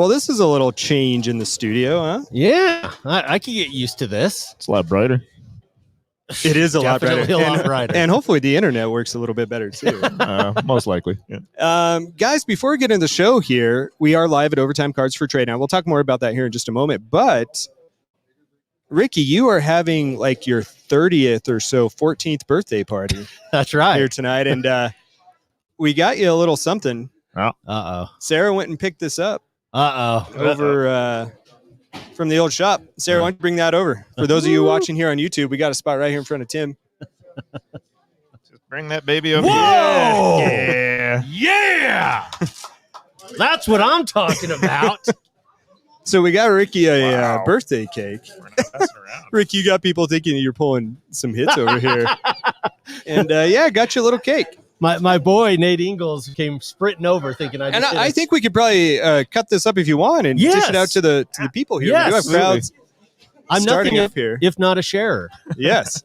Well, this is a little change in the studio, huh? Yeah, I can get used to this. It's a lot brighter. It is a lot brighter. Definitely a lot brighter. And hopefully the internet works a little bit better, too. Most likely. Yeah. Guys, before we get into the show here, we are live at Overtime Cards for Trade. Now, we'll talk more about that here in just a moment. But, Ricky, you are having like your 30th or so 14th birthday party. That's right. Here tonight. And we got you a little something. Oh. Uh-oh. Sarah went and picked this up. Uh-oh. Over from the old shop. Sarah, why don't you bring that over? For those of you watching here on YouTube, we got a spot right here in front of Tim. Just bring that baby over. Whoa! Yeah. Yeah! That's what I'm talking about. So we got Ricky a birthday cake. We're not messing around. Ricky, you got people thinking you're pulling some hits over here. And got you a little cake. My boy, Nate Ingalls, came sprinting over thinking I think we could probably cut this up if you want and dish it out to the people here. Yes, we do have crowds. I'm starting nothing up here. if not a sharer. Yes.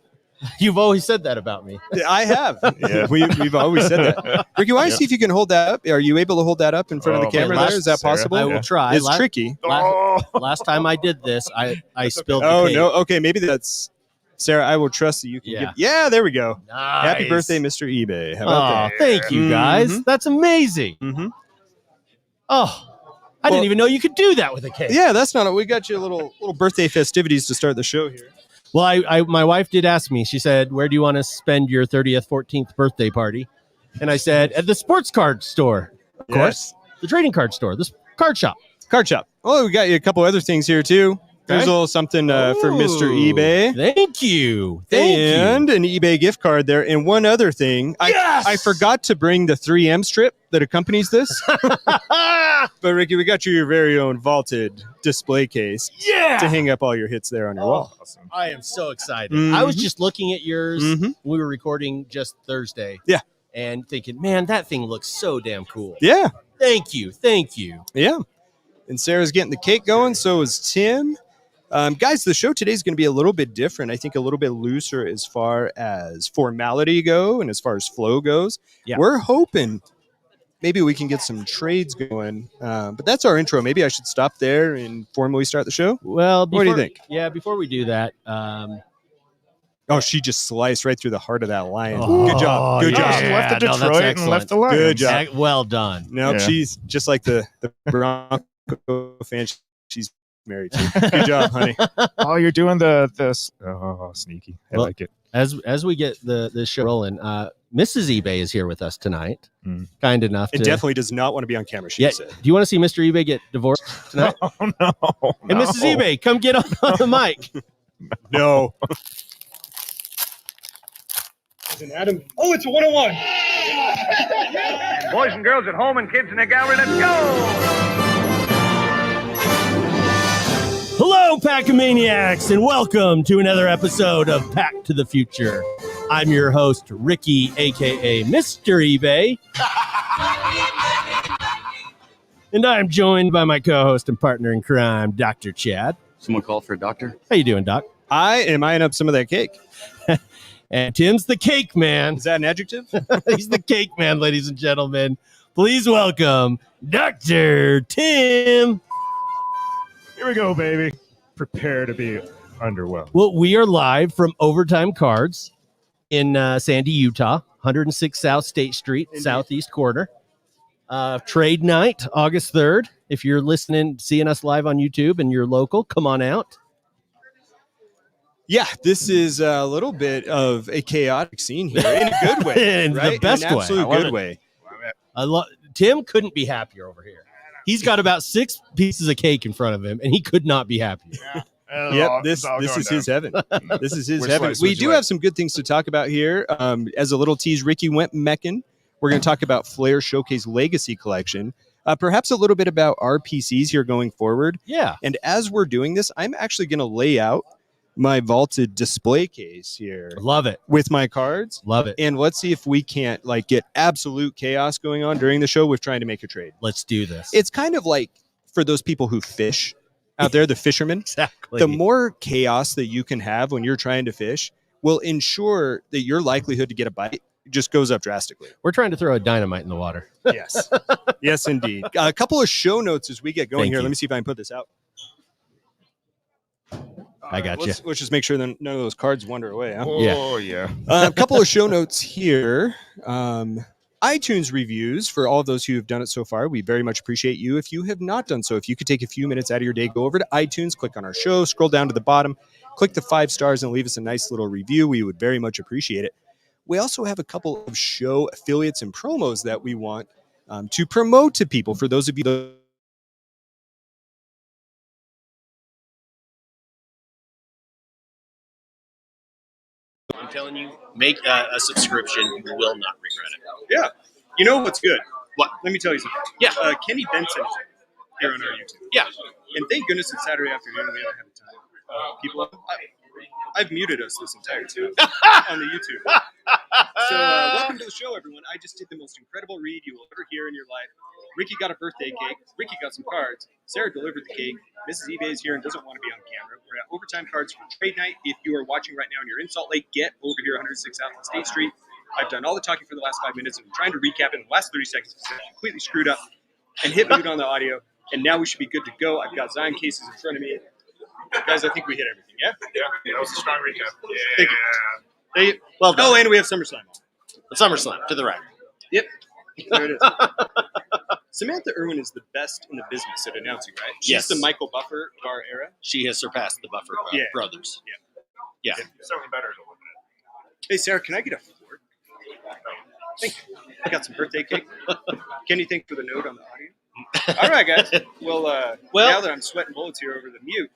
You've always said that about me. I have. Yeah. We've always said that. Ricky, why don't you see if you can hold that up? Are you able to hold that up in front of the camera there? Is that possible? I will try. It's tricky. Last time I did this, I spilled the Oh, cake. no. Okay, maybe that's... Sarah, I will trust that you can give... Yeah, there we go. Nice. Happy birthday, Mr. eBay. How about that? Thank you, guys. Mhm. That's amazing. Mm-hmm. Oh, I didn't even know you could do that with a cake. Yeah, that's not... We got you a little birthday festivities to start the show here. Well, my wife did ask me. She said, where do you want to spend your 30th, 14th birthday party? And I said, at the sports card store. Of course. The trading card store. The card shop. Card shop. Well, we got you a couple other things here, too. There's a little something for Mr. eBay. Thank you. And an eBay gift card there. And one other thing. I forgot to bring the 3M strip that accompanies this. But, Ricky, we got you your very own vaulted display case to hang up all your hits there on your wall. Awesome. I am so excited. Mhm. I was just looking at yours. Mhm. We were recording just Thursday. Yeah. And thinking, man, that thing looks so damn cool. Yeah. Thank you. Thank you. Yeah. And Sarah's getting the cake going. So is Tim. Guys, the show today is going to be a little bit different. I think a little bit looser as far as formality go and as far as flow goes. Yeah. We're hoping maybe we can get some trades going. But that's our intro. Maybe I should stop there and formally start the show. Well, What do you think? Yeah, before we do that, Oh, she just sliced right through the heart of that lion. Oh, Good job. Good Yeah, job. she left the no, that's Detroit and excellent. left the Lions. Good job. well done. No, Yeah. she's just like the Bronco fan she's married to. Good job, honey. Oh, you're doing this. Oh, sneaky. I Well, like it. As we get the show rolling, Mrs. eBay is here with us tonight. Mm. Kind enough It to definitely does not want to be on camera, she Yeah. said. Do you want to see Mr. eBay get divorced tonight? Oh, no. Hey, Mrs. eBay, come get on the mic. No. Adam. Oh, it's a 101. Boys and girls at home and kids in the gallery, let's go! Hello, Pack-A-Maniacs, and welcome to another episode of Pack to the Future. I'm your host, Ricky, a.k.a. Mr. eBay. And I'm joined by my co-host and partner in crime, Dr. Chad. Someone called for a doctor? How you doing, Doc? I am eyeing up some of that cake. And Tim's the cake man. Is that an adjective? He's the cake man, ladies and gentlemen. Please welcome Dr. Tim. Here we go, baby. Prepare to be underwhelmed. Well, we are live from Overtime Cards in Sandy, Utah, 106 South State Street, Indeed. southeast corner. Trade night, August 3rd. If you're listening, seeing us live on YouTube and you're local, come on out. Yeah, this is a little bit of a chaotic scene here in a good way. In the right? best in an way. absolute I love good it. way. Tim couldn't be happier over here. He's got about 6 pieces of cake in front of him, and he could not be happier. Yep, this is his heaven. This is his heaven. We do have some good things to talk about here. As a little tease, Ricky went meccan. We're going to talk about Flair Showcase Legacy Collection. Perhaps a little bit about our PCs here going forward. Yeah. And as we're doing this, I'm actually going to lay out my vaulted display case here Love it. with my cards. Love it. And let's see if we can't get absolute chaos going on during the show with trying to make a trade. Let's do this. It's kind of like for those people who fish out there, the fishermen. Exactly. The more chaos that you can have when you're trying to fish will ensure that your likelihood to get a bite just goes up drastically. We're trying to throw a dynamite in the water. Yes. Yes, indeed. A couple of show notes as we get going here. Let me see if I can put this out. I got you. Let's just make sure that none of those cards wander away. Huh? Oh, yeah. A couple of show notes here. iTunes reviews for all of those who have done it so far. We very much appreciate you. If you have not done so, if you could take a few minutes out of your day, go over to iTunes, click on our show, scroll down to the bottom, click the 5 stars, and leave us a nice little review. We would very much appreciate it. We also have a couple of show affiliates and promos that we want to promote to people. For those of you that I'm telling you, make a subscription. You will not regret it. Yeah. You know what's good? What? Let me tell you something. Yeah. Kenny Benson is here on our YouTube. Yeah. And thank goodness it's Saturday afternoon and we haven't had time. People, I've muted us this entire time on the YouTube. So welcome to the show, everyone. I just did the most incredible read you will ever hear in your life. Ricky got a birthday cake. Ricky got some cards. Sarah delivered the cake. Mrs. eBay is here and doesn't want to be on camera. We're at Overtime Cards for Trade Night. If you are watching right now and you're in Salt Lake, get over here, 106 South on State Street. I've done all the talking for the last 5 minutes and I'm trying to recap it in the last 30 seconds because I completely screwed up and hit mute on the audio. And now we should be good to go. I've got Zion cases in front of me. Guys, I think we hit everything, yeah? Yeah, that was a strong recap. Thank you. Thank you. Well done. Oh, and we have SummerSlam on. The SummerSlam to the right. Yep. There it is. Samantha Irwin is the best in the business at announcing, right? She's Yes. the Michael Buffer of our era. She has surpassed the Buffer brothers. Yeah. Certainly better to look at. Hey, Sarah, can I get a fork? Thank you. I got some birthday cake. Kenny, thanks for the note on the audio. All right, guys. Well, now that I'm sweating bullets here over the mute.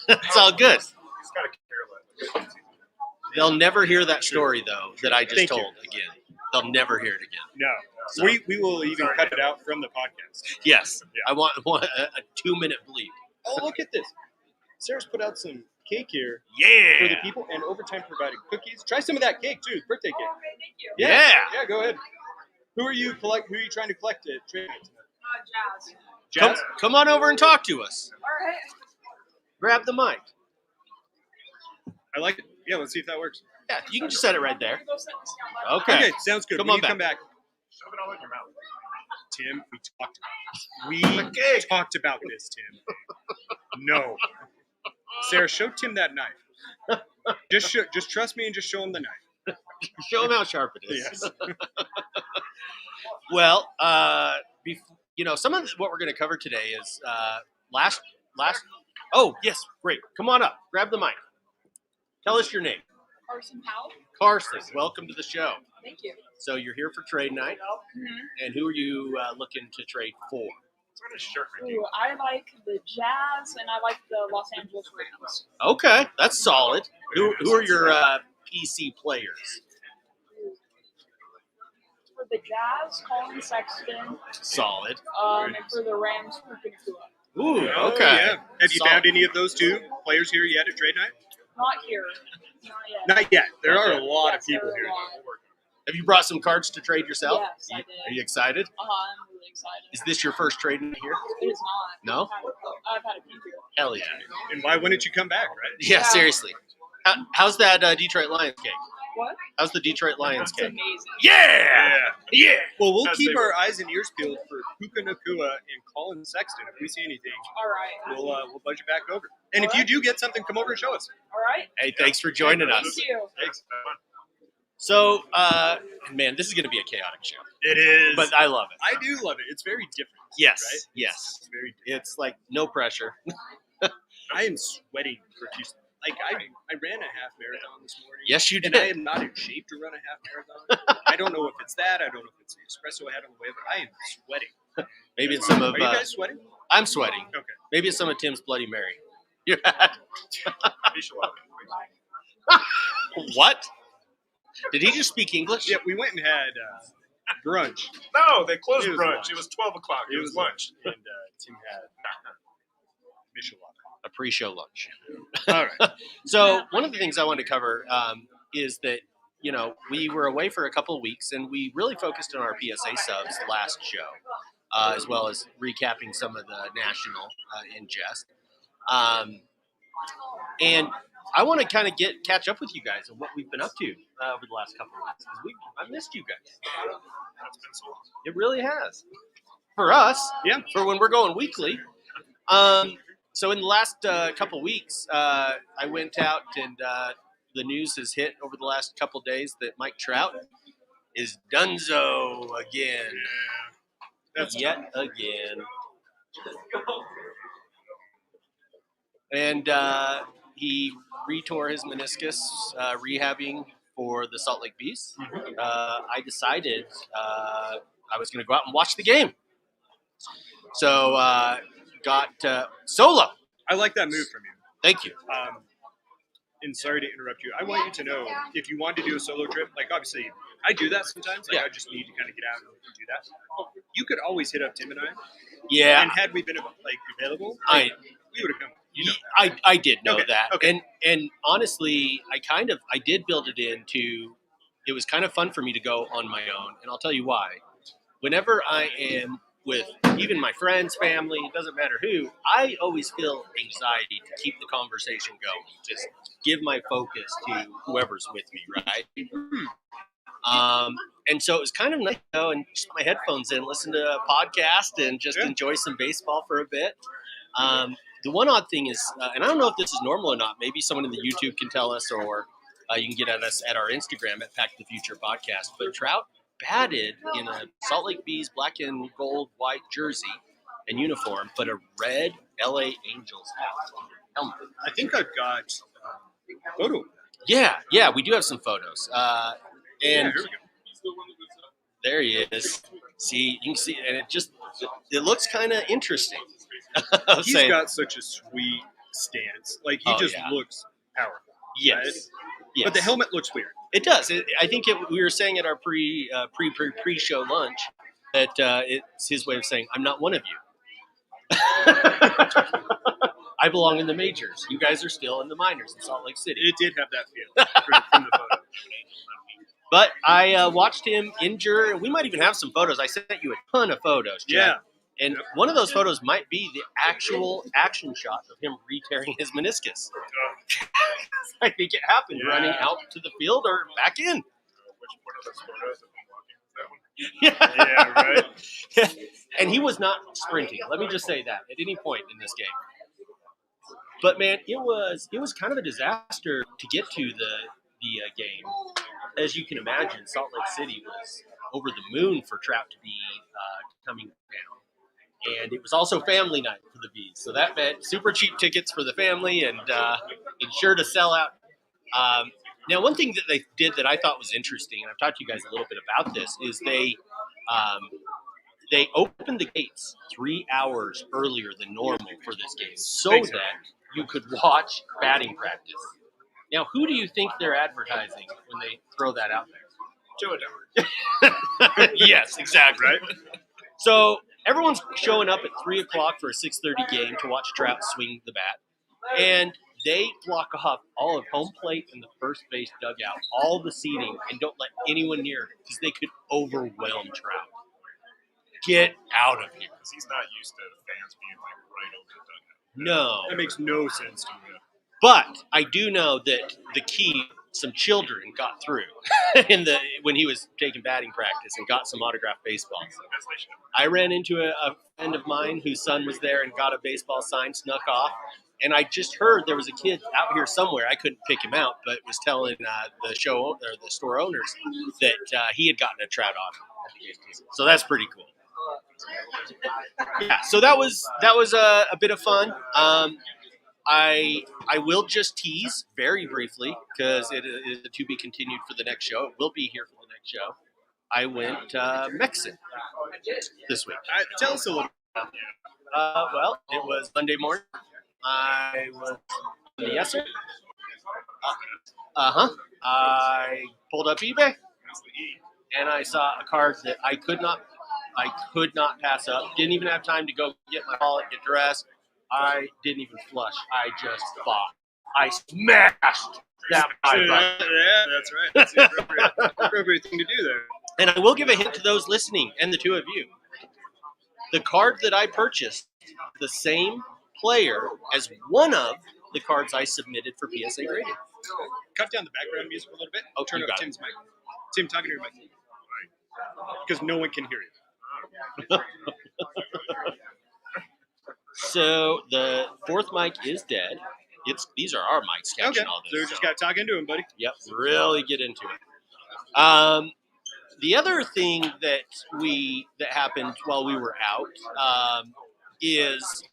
It's all good. He's got a careless. They'll never hear that story, though, that I just Thank you. told again. They'll never hear it again. No. So- We will even cut it out from the podcast. Yes. Yeah. I want a 2-minute bleep. Oh, look at this. Sarah's put out some cake here Yeah. for the people, and Overtime provided cookies. Try some of that cake, too. It's birthday cake. Okay, thank you. Yeah. Yeah, go ahead. Who are you trying to collect at trade night tonight? Jazz. Jazz? Come on over and talk to us. All right. Grab the mic. I like it. Yeah, let's see if that works. Yeah, you can just set it right there. Go set this down. Okay. Okay, sounds good. Come When on you back. come back, Shove it all in your mouth. Tim, we talked about this, Tim. No. Sarah, show Tim that knife. Just trust me and just show him the knife. Show them how sharp it is. Yes. Well, some of what we're going to cover today is last. Oh, yes, great. Come on up. Grab the mic. Tell us your name. Carson Powell. Carson, welcome to the show. Thank you. So you're here for trade night, and who are you looking to trade for? It's got a shirt right here. Ooh, I like the Jazz and I like the Los Angeles Rams. Okay, that's solid. Who are your PC players? For the Jazz, Colin Sexton. Solid. And for the Rams, Puka Nacua. Ooh, Oh, okay. yeah. Have you Solid. found any of those two players here yet at trade night? Not here. Not yet. Not yet. There are a Okay. lot of Yes, there people are a here. lot. Have you brought some cards to trade yourself? Yes, I did. Are you excited? I'm really excited. Is this your first trade night here? It is not. No? I've had a few here. Hell yeah. And why wouldn't you come back, right? Yeah, Yeah. seriously. How's that Detroit Lions cake? What? How's the Detroit Lions It's cake? amazing. Yeah! Yeah! Well, we'll As keep they our were. eyes and ears peeled for Puka Nacua and Colin Sexton. If we see anything, All right. we'll budge it back over. And if you do get something, come over and show us. All right. Hey, thanks for joining Thank us. you. Thanks. So, man, this is going to be a chaotic show. It is. But I love it. I do love it. It's very different. Yes, Right? yes. It's very different. It's like no pressure. I am sweating profusely. Like, I ran a half marathon this morning. Yes, you And I did. am not in shape to run a half marathon. I don't know if it's that. I don't know if it's the espresso I had on the way, but I am sweating. Maybe it's some of. Are you guys sweating? I'm sweating. Okay. Maybe it's some of Tim's Bloody Mary. What? Did he just speak English? Yeah, we went and had brunch. No, they closed It was brunch. lunch. It was 12 o'clock. It was lunch. And Tim had Michelin. A pre-show lunch. All right. So one of the things I wanted to cover is that, we were away for a couple of weeks, and we really focused on our PSA subs last show, as well as recapping some of the national in jest. And I want to kind of catch up with you guys and what we've been up to over the last couple of weeks. 'Cause I missed you guys. It really has. For us, Yeah. for when we're going weekly. So in the last couple weeks, I went out and the news has hit over the last couple days that Mike Trout is donezo again. That's yet again. And he retore his meniscus, rehabbing for the Salt Lake Beast. I decided I was going to go out and watch the game. So got solo. I like that move from you. Thank you. And sorry to interrupt you. I want you to know, if you want to do a solo trip, like obviously I do that sometimes. Like I just need to kind of get out and do that. You could always hit up Tim and I. Yeah. And had we been available, we would have come. You know I did know that. Okay. And honestly, I did build it into. It was kind of fun for me to go on my own, and I'll tell you why. Whenever I am with even my friends, family, it doesn't matter who, I always feel anxiety to keep the conversation going. Just give my focus to whoever's with me, right? And so it was kind of nice to go and just put my headphones in, listen to a podcast, and just enjoy some baseball for a bit. The one odd thing is, and I don't know if this is normal or not, maybe someone in the YouTube can tell us, or you can get at us at our Instagram at Pack the Future Podcast, but Trout batted in a Salt Lake Bees black and gold white jersey and uniform, but a red LA Angels helmet. I think I've got a photo. Yeah, we do have some photos. And here we go. There he is. See, you can see, and it looks kind of interesting. He's got such a sweet stance. Like he looks powerful. Yes. Right? Yes. But the helmet looks weird. It does. I think we were saying at our pre-show lunch that it's his way of saying, I'm not one of you. I belong in the majors. You guys are still in the minors in Salt Lake City. It did have that feel from the photo. But I watched him injure. We might even have some photos. I sent you a ton of photos, Chad. Yeah. And one of those photos might be the actual action shot of him re-tearing his meniscus. I think it happened running out to the field or back in. Which one of those photos is that one? Yeah, right. And he was not sprinting. Let me just say that at any point in this game. But man, it was kind of a disaster to get to the game. As you can imagine, Salt Lake City was over the moon for Trout to be coming down. And it was also family night for the Bees. So that meant super cheap tickets for the family and sure to sell out. Now, one thing that they did that I thought was interesting, and I've talked to you guys a little bit about this, is they opened the gates 3 hours earlier than normal for this game so that you could watch batting practice. Now, who do you think they're advertising when they throw that out there? Joe. Yes, exactly. Right? So everyone's showing up at 3 o'clock for a 6:30 game to watch Trout swing the bat. And they block off all of home plate and the first base dugout, all the seating, and don't let anyone near it because they could overwhelm Trout. Get out of here. Because he's not used to fans being like right over the dugout. No. That makes no sense to me. But I do know that the key, some children got through when he was taking batting practice and got some autographed baseballs. I ran into a friend of mine whose son was there and got a baseball sign, snuck off. And I just heard there was a kid out here somewhere. I couldn't pick him out, but was telling the store owners that he had gotten a Trout autograph. So that's pretty cool. Yeah, so that was a bit of fun. I will just tease very briefly because it is to be continued for the next show. It will be here for the next show. I went Mexican this week. Tell us a little. Well, it was Monday morning. I was yes, sir. I pulled up eBay and I saw a card that I could not pass up. Didn't even have time to go get my wallet, get dressed. I didn't even flush. I just bought. I smashed that buy button. Yeah, that's right. That's the appropriate thing to do there. And I will give a hint to those listening and the two of you. The card that I purchased, the same player as one of the cards I submitted for PSA grading. Cut down the background music a little bit. Oh, Turn you up got Tim's mic. Tim, talking to your mic. Because no one can hear you. So the fourth mic is dead. These are our mics catching Okay, all so this. you just got to talk into him, buddy. Yep, really get into it. The other thing that happened while we were out is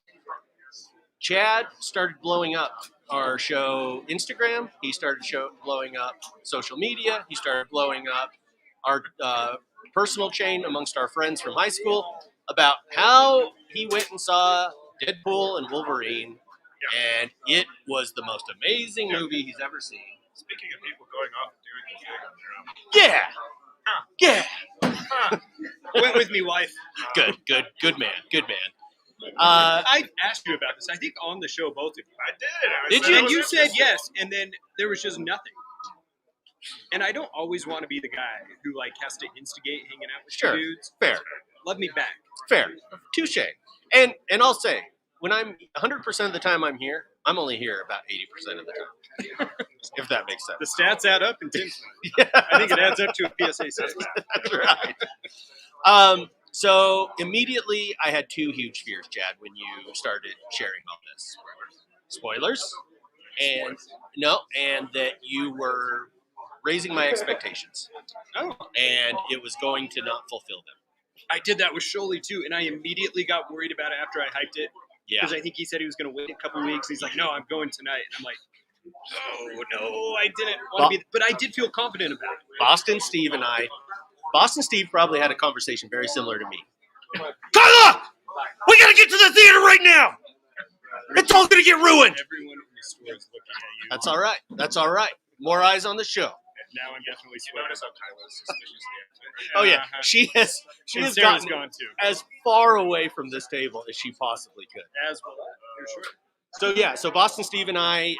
Chad started blowing up our show Instagram. He started blowing up social media. He started blowing up our personal chain amongst our friends from high school about how he went and saw Deadpool and Wolverine, and it was the most amazing movie he's ever seen. Speaking of people going off and doing this thing on their own. Yeah. Went with me, wife. Good man. I asked you about this. I think on the show, both of you. I did. Did you? And you said yes, and then there was just nothing. And I don't always want to be the guy who has to instigate hanging out with Sure. dudes. Fair. Love me back. Fair. Touche. And I'll say, when I'm 100% of the time I'm here, I'm only here about 80% of the time. If that makes sense. The stats add up in Tim's mind. Yeah. I think it adds up to a PSA system. That's right. So immediately I had two huge fears, Chad, when you started sharing all this. Spoilers. And that you were raising my expectations. Oh. And it was going to not fulfill them. I did that with Sholey too, and I immediately got worried about it after I hyped it. Yeah. Because I think he said he was going to wait a couple weeks. He's like, no, I'm going tonight. And I'm like, oh, no, I didn't want to be. But I did feel confident about it. Boston Steve probably had a conversation very similar to me. Carla! We got to get to the theater right now! It's all going to get ruined! Everyone in the store is looking at you. That's all right. More eyes on the show. Now I'm definitely You sweating. notice how Kyla's suspiciously Oh, yeah. Uh-huh. She And has Sarah's gotten gone too. as far away from this table as she possibly could. As well. You're sure. So Boston Steve and I,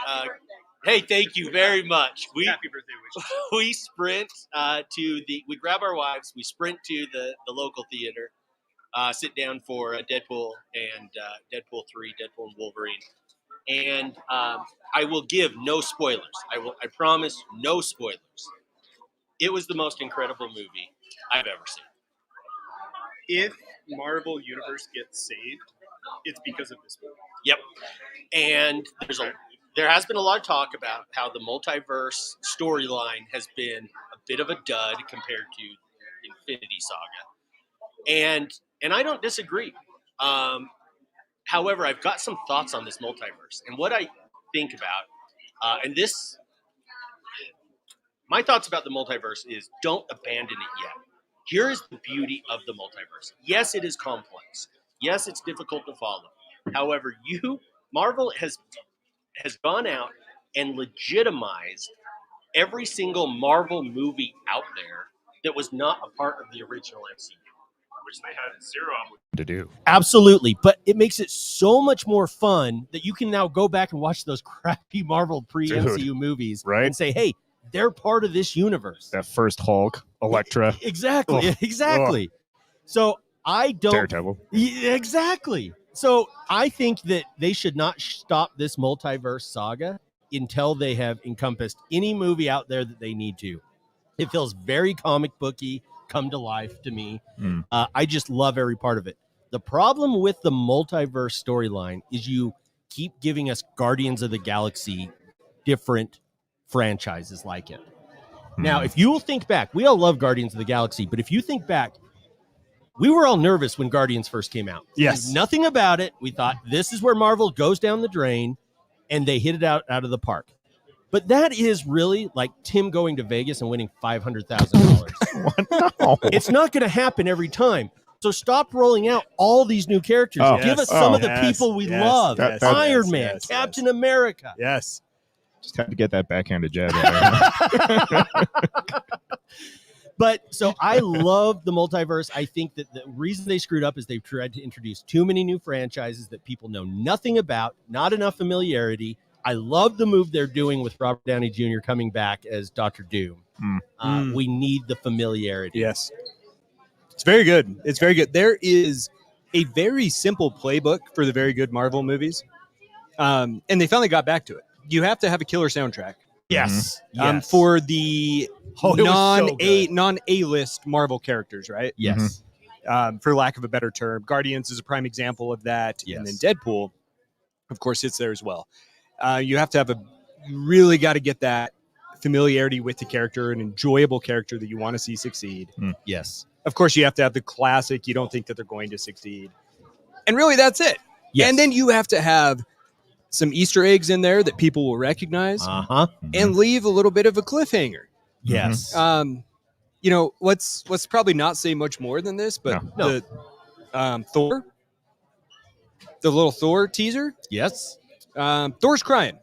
hey, thank you very much. Happy birthday wishes. We sprint we grab our wives, we sprint to the local theater, sit down for Deadpool and Deadpool 3, Deadpool and Wolverine. And I will give no spoilers. I promise no spoilers. It was the most incredible movie I've ever seen. If Marvel Universe gets saved, it's because of this movie. Yep. And there has been a lot of talk about how the multiverse storyline has been a bit of a dud compared to Infinity Saga. And I don't disagree. However, I've got some thoughts on this multiverse. And what I think about, my thoughts about the multiverse is don't abandon it yet. Here is the beauty of the multiverse. Yes, it is complex. Yes, it's difficult to follow. However, Marvel has gone out and legitimized every single Marvel movie out there that was not a part of the original MCU. which they had zero obligation to do. Absolutely. But it makes it so much more fun that you can now go back and watch those crappy Marvel pre-MCU movies and say, hey, they're part of this universe. That first Hulk, Elektra. Exactly. Ugh. Exactly. So I don't. Daredevil. Yeah, exactly. So I think that they should not stop this multiverse saga until they have encompassed any movie out there that they need to. It feels very comic booky, come to life to me. I just love every part of it. The problem with the multiverse storyline is you keep giving us Guardians of the Galaxy different franchises like it. Now, if you will think back, we all love Guardians of the Galaxy, but if you think back, we were all nervous when Guardians first came out. Yes. Nothing about it. We thought this is where Marvel goes down the drain, and they hit it out of the park. But that is really like Tim going to Vegas and winning $500,000. No. It's not going to happen every time. So stop rolling out all these new characters. Give us some of the people we love. Iron Man, Captain America. Yes. Just had to get that backhanded jab. But so I love the multiverse. I think that the reason they screwed up is they've tried to introduce too many new franchises that people know nothing about, not enough familiarity. I love the move they're doing with Robert Downey Jr. coming back as Dr. Doom. We need the familiarity. Yes. It's very good. It's very good. There is a very simple playbook for the very good Marvel movies. and they finally got back to it. You have to have a killer soundtrack. Yes. For the non A-list Marvel characters, right? Yes. For lack of a better term, Guardians is a prime example of that, and then Deadpool, of course, it's there as well. You have to have really got to get that familiarity with the character, an enjoyable character that you want to see succeed. Yes. Of course, you have to have the classic. You don't think that they're going to succeed, and really, that's it. Yes. And then you have to have some Easter eggs in there that people will recognize, and leave a little bit of a cliffhanger. Yes. You know, let's probably not say much more than this, but the Thor, the little Thor teaser. Yes. Thor's crying,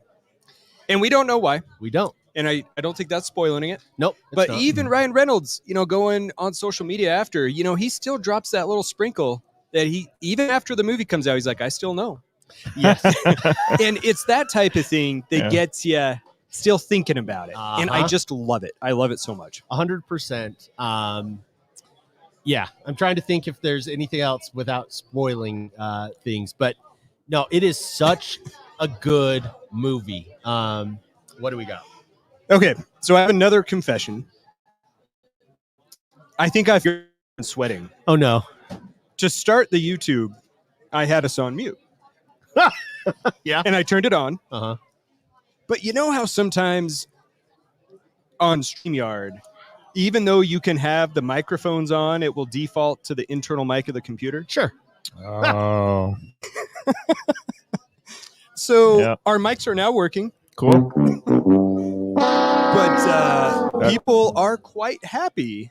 and we don't know why. We don't. And I don't think that's spoiling it. Nope. But even Ryan Reynolds, you know, going on social media after, you know, he still drops that little sprinkle that even after the movie comes out, he's like, I still know. Yes. And it's that type of thing that gets you still thinking about it. And I just love it. I love it so much. 100%. Yeah. I'm trying to think if there's anything else without spoiling things. But no, it is such a good movie. What do we got? Okay. So I have another confession. I think I've been sweating. Oh, no. To start the YouTube, I had us on mute. Yeah. And I turned it on. Uh-huh. But you know how sometimes on StreamYard, even though you can have the microphones on, it will default to the internal mic of the computer? Sure. Oh. So our mics are now working. Cool. But people are quite happy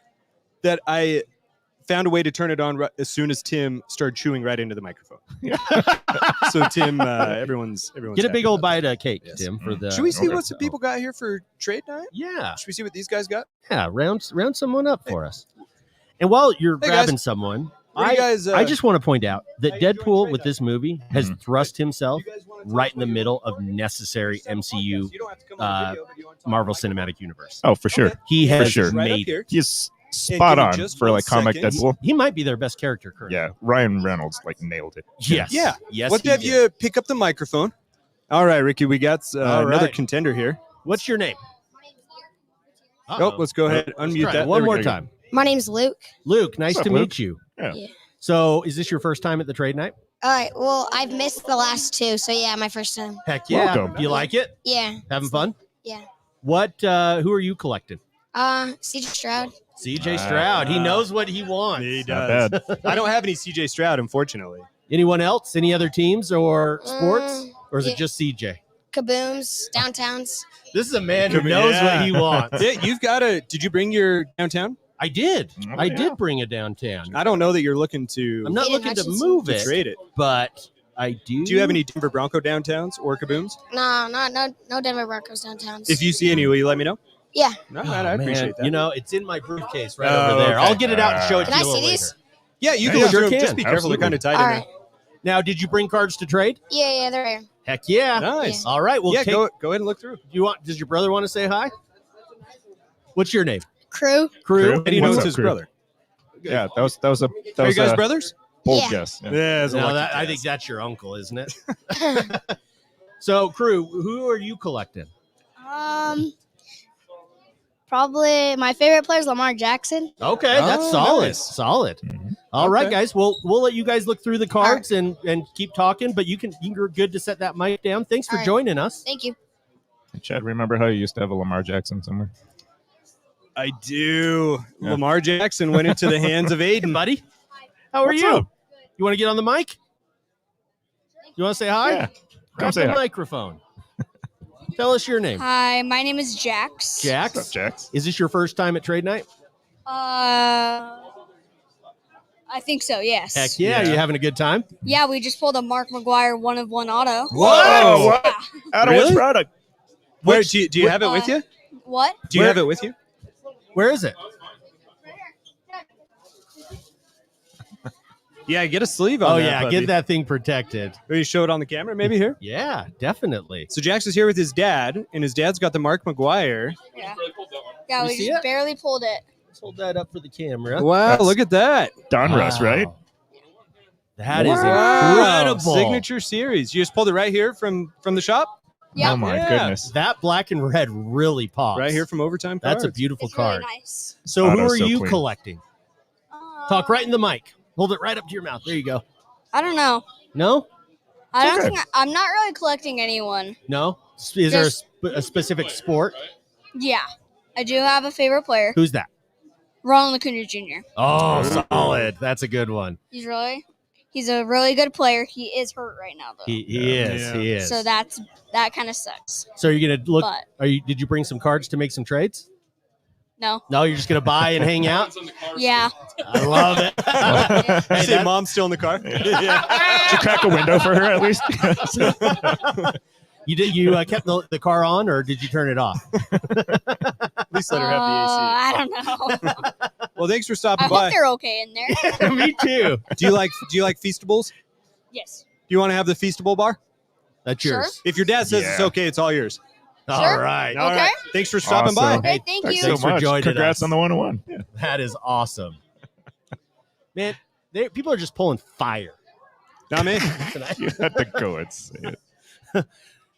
that I found a way to turn it on as soon as Tim started chewing right into the microphone. So Tim, everyone's get a big old bite of cake, yes. Tim. For the. Should we see what some people got here for trade night? Yeah. Should we see what these guys got? Yeah, round someone up for us. And while you're grabbing someone, I just want to point out that Deadpool with this movie has thrust himself right in the middle of necessary MCU Marvel Cinematic Universe. Oh, for sure. He has made it. He's spot on for like comic Deadpool. He might be their best character currently. Yeah, Ryan Reynolds like nailed it. Yes. Yeah. Yes. Let's have you pick up the microphone. All right, Ricky, we got another contender here. What's your name? Oh, let's go ahead and unmute that one more time. My name's Luke. Luke, nice What's to up, Luke? meet you. Yeah. So, is this your first time at the trade night? All right. Well, I've missed the last two, so yeah, my first time. Heck yeah. Welcome. Do you like it? Yeah. Having fun? Yeah. What? Who are you collecting? CJ Stroud. CJ Stroud. He knows what he wants. He Not does. bad. I don't have any CJ Stroud, unfortunately. Anyone else? Any other teams or sports? Or is yeah. it just CJ? Kabooms, downtowns. This is a man who knows what he wants. Yeah, you've got to. Did you bring your downtown? I did. Oh, I yeah. did bring a downtown. I don't know that you're looking to. I'm not Aiden looking to Hutchinson. move to it, trade it. but I do. Do you have any Denver Bronco downtowns or kabooms? No Denver Broncos downtowns. If you see any, will you let me know? Yeah. No, Oh, man, I appreciate that. You know, it's in my briefcase right Oh, over there. okay. I'll get it out and show it Can to I you a little see later. these? Yeah, you Yeah, can. sure Just can. be careful; Absolutely. they're kind of tight All in right. there. Now, did you bring cards to trade? Yeah, they're here. Heck yeah. Nice. All right. Well, Yeah, Kate, go ahead and look through. does your brother want to say hi? What's your name? Crew. Crew. How do you know What's it's up, his Crew? brother? Yeah, that was Are you guys a brothers? bold Yeah. guess. Yeah. Yeah, it's a No, lucky I guess. think that's your uncle, isn't it? So, Crew, who are you collecting? Probably my favorite player is Lamar Jackson. Okay, that's Oh, solid. nice. Solid. Mhm. All right, Okay. guys. We'll let you guys look through the cards and keep talking, but you're good to set that mic down. Thanks for All right. joining us. Thank you. Chad, remember how you used to have a Lamar Jackson somewhere? I do. Yeah. Lamar Jackson went into the hands of Hey, Aiden. buddy. How are What's you? up? You want to get on the mic? You want to say hi? Yeah. Grab Come say the hi. microphone. Tell us your name. Hi, my name is Jax. Jax. What's up, Jax? Is this your first time at trade night? I think so, yes. Heck yeah. Yeah. You having a good time? Yeah, we just pulled a Mark McGuire 1-of-1 auto. Whoa! What? Yeah. Out of Really? which product? Where do you have it with you? What? Do you have it with you? Where is it? Yeah, get a sleeve on Oh, that, yeah. puppy. Get that thing protected. Will you show it on the camera maybe here? Yeah, definitely. So Jax is here with his dad, and his dad's got the Mark McGuire. Yeah. Yeah, You we see just it? barely pulled it. Let's hold that up for the camera. Wow, That's- look at that. Donruss, right? That is incredible. Signature series. You just pulled it right here from the shop? Yeah. Oh my goodness. That black and red really pops. Right here from Overtime That's Cards. a beautiful It's card. really nice. So Oh, who that's are so you clean. collecting? Talk right in the mic. Hold it right up to your mouth. There you go. I don't know. No? I don't okay. think I'm not really collecting anyone. No? Is there a specific sport? Yeah. I do have a favorite player, Who's that? Ronald Acuna Jr. Oh, solid. That's a good one. He's a really good player. He is hurt right now though. He is. Yeah. He is. So that kind of sucks. So you're gonna look. But Did you bring some cards to make some trades? no. No, you're just gonna buy and hang out. Yeah. I love it. You say mom's still in the car? Did you crack a window for her at least? You kept the car on, or did you turn it off? At least let her have the AC. I don't know. Well, thanks for stopping I by. hope they're okay in there. Me too. Do you like Feastables? Yes. Do you want to have the Feastable bar? That's Sure. yours. If your dad says it's Yeah. okay, it's all yours. All Sure. right. All Okay. right. Thanks for stopping by. Awesome. Okay, Hey, thank Thanks you. so Thanks for much. joining Congrats us. on the 101. Yeah. That is awesome. Man, people are just pulling fire. Not me. You had to go and say it.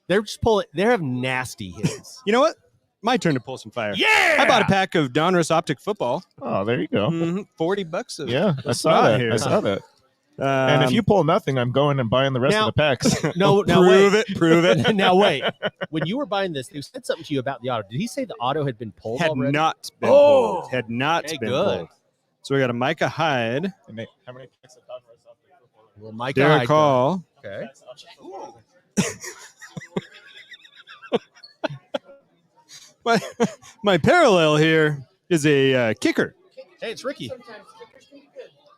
They're just pulling. They have nasty hits. You know what? My turn to pull some fire. Yeah. I bought a pack of Donruss Optic Football. Oh, there you go. $40 of Yeah, I of saw spot that. here. I saw that. And if you pull nothing, I'm going and buying the rest Now- of the packs. No, now prove wait. it, prove it. Now wait. When you were buying this, they said something to you about the auto. Did he say the auto had been pulled Had already? not been Oh! pulled. Had not Okay, been good. pulled. So we got a Micah Hyde, How many packs of Donruss Well, Mike, Derek Hall, Okay. my parallel here is a kicker. Hey, it's Ricky.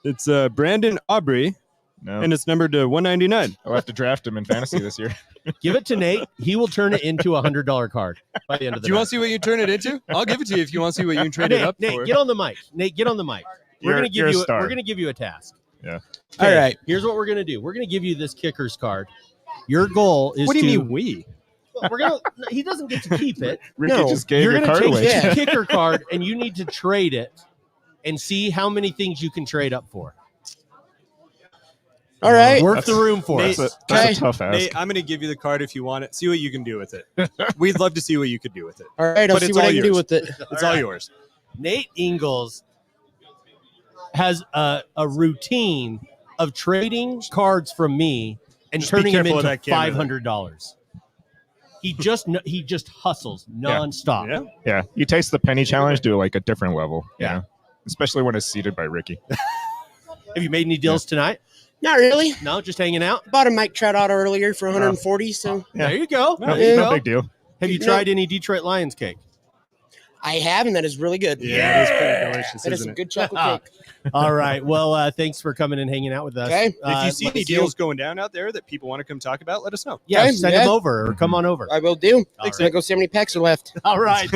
It's Brandon Aubrey, No, and it's numbered to 199. I'll have to draft him in fantasy this year. Give it to Nate. He will turn it into a $100 card by the end of the Do you night. want to see what you turn it into? I'll give it to you if you want to see what you can trade it up Nate, for. get on the mic. Nate, get on the mic. You're a star. We're gonna give you a task. Yeah. Okay, All right. Here's what we're gonna do. We're gonna give you this kicker's card. Your goal is What do you to. mean we? We're gonna. He doesn't get to keep it. Ricky No, just gave you're your gonna card take away. this kicker card and you need to trade it and see how many things you can trade up for. All right. Work the room for Nate, us. That's a tough ask. Nate, I'm going to give you the card if you want it. See what you can do with it. We'd love to see what you could do with it. All right, I'll But see it's what all I can do yours. with it. It's all yours. Nate Ingalls has a routine of trading cards from me and Just be turning them careful of into that camera there. $500. He just hustles nonstop. Yeah. Yeah, you taste the penny challenge to like a different level. Yeah. Yeah, especially when it's seated by Ricky. Have you made any deals tonight? Not really. No, just hanging out. Bought a Mike Trout auto earlier for 140. So Yeah. There you go. No, There you no go. big deal. Have you No. tried any Detroit Lions cake? I have, and that is really good. Yeah, it is pretty delicious, That is isn't some it? good chocolate cake. All right. Well, thanks for coming and hanging out with us. Okay. If you see any let's see- deals going down out there that people want to come talk about, let us know. yeah, Okay, send yeah. them over or come on over. I will do. Thanks, I go see how many packs are left. All right.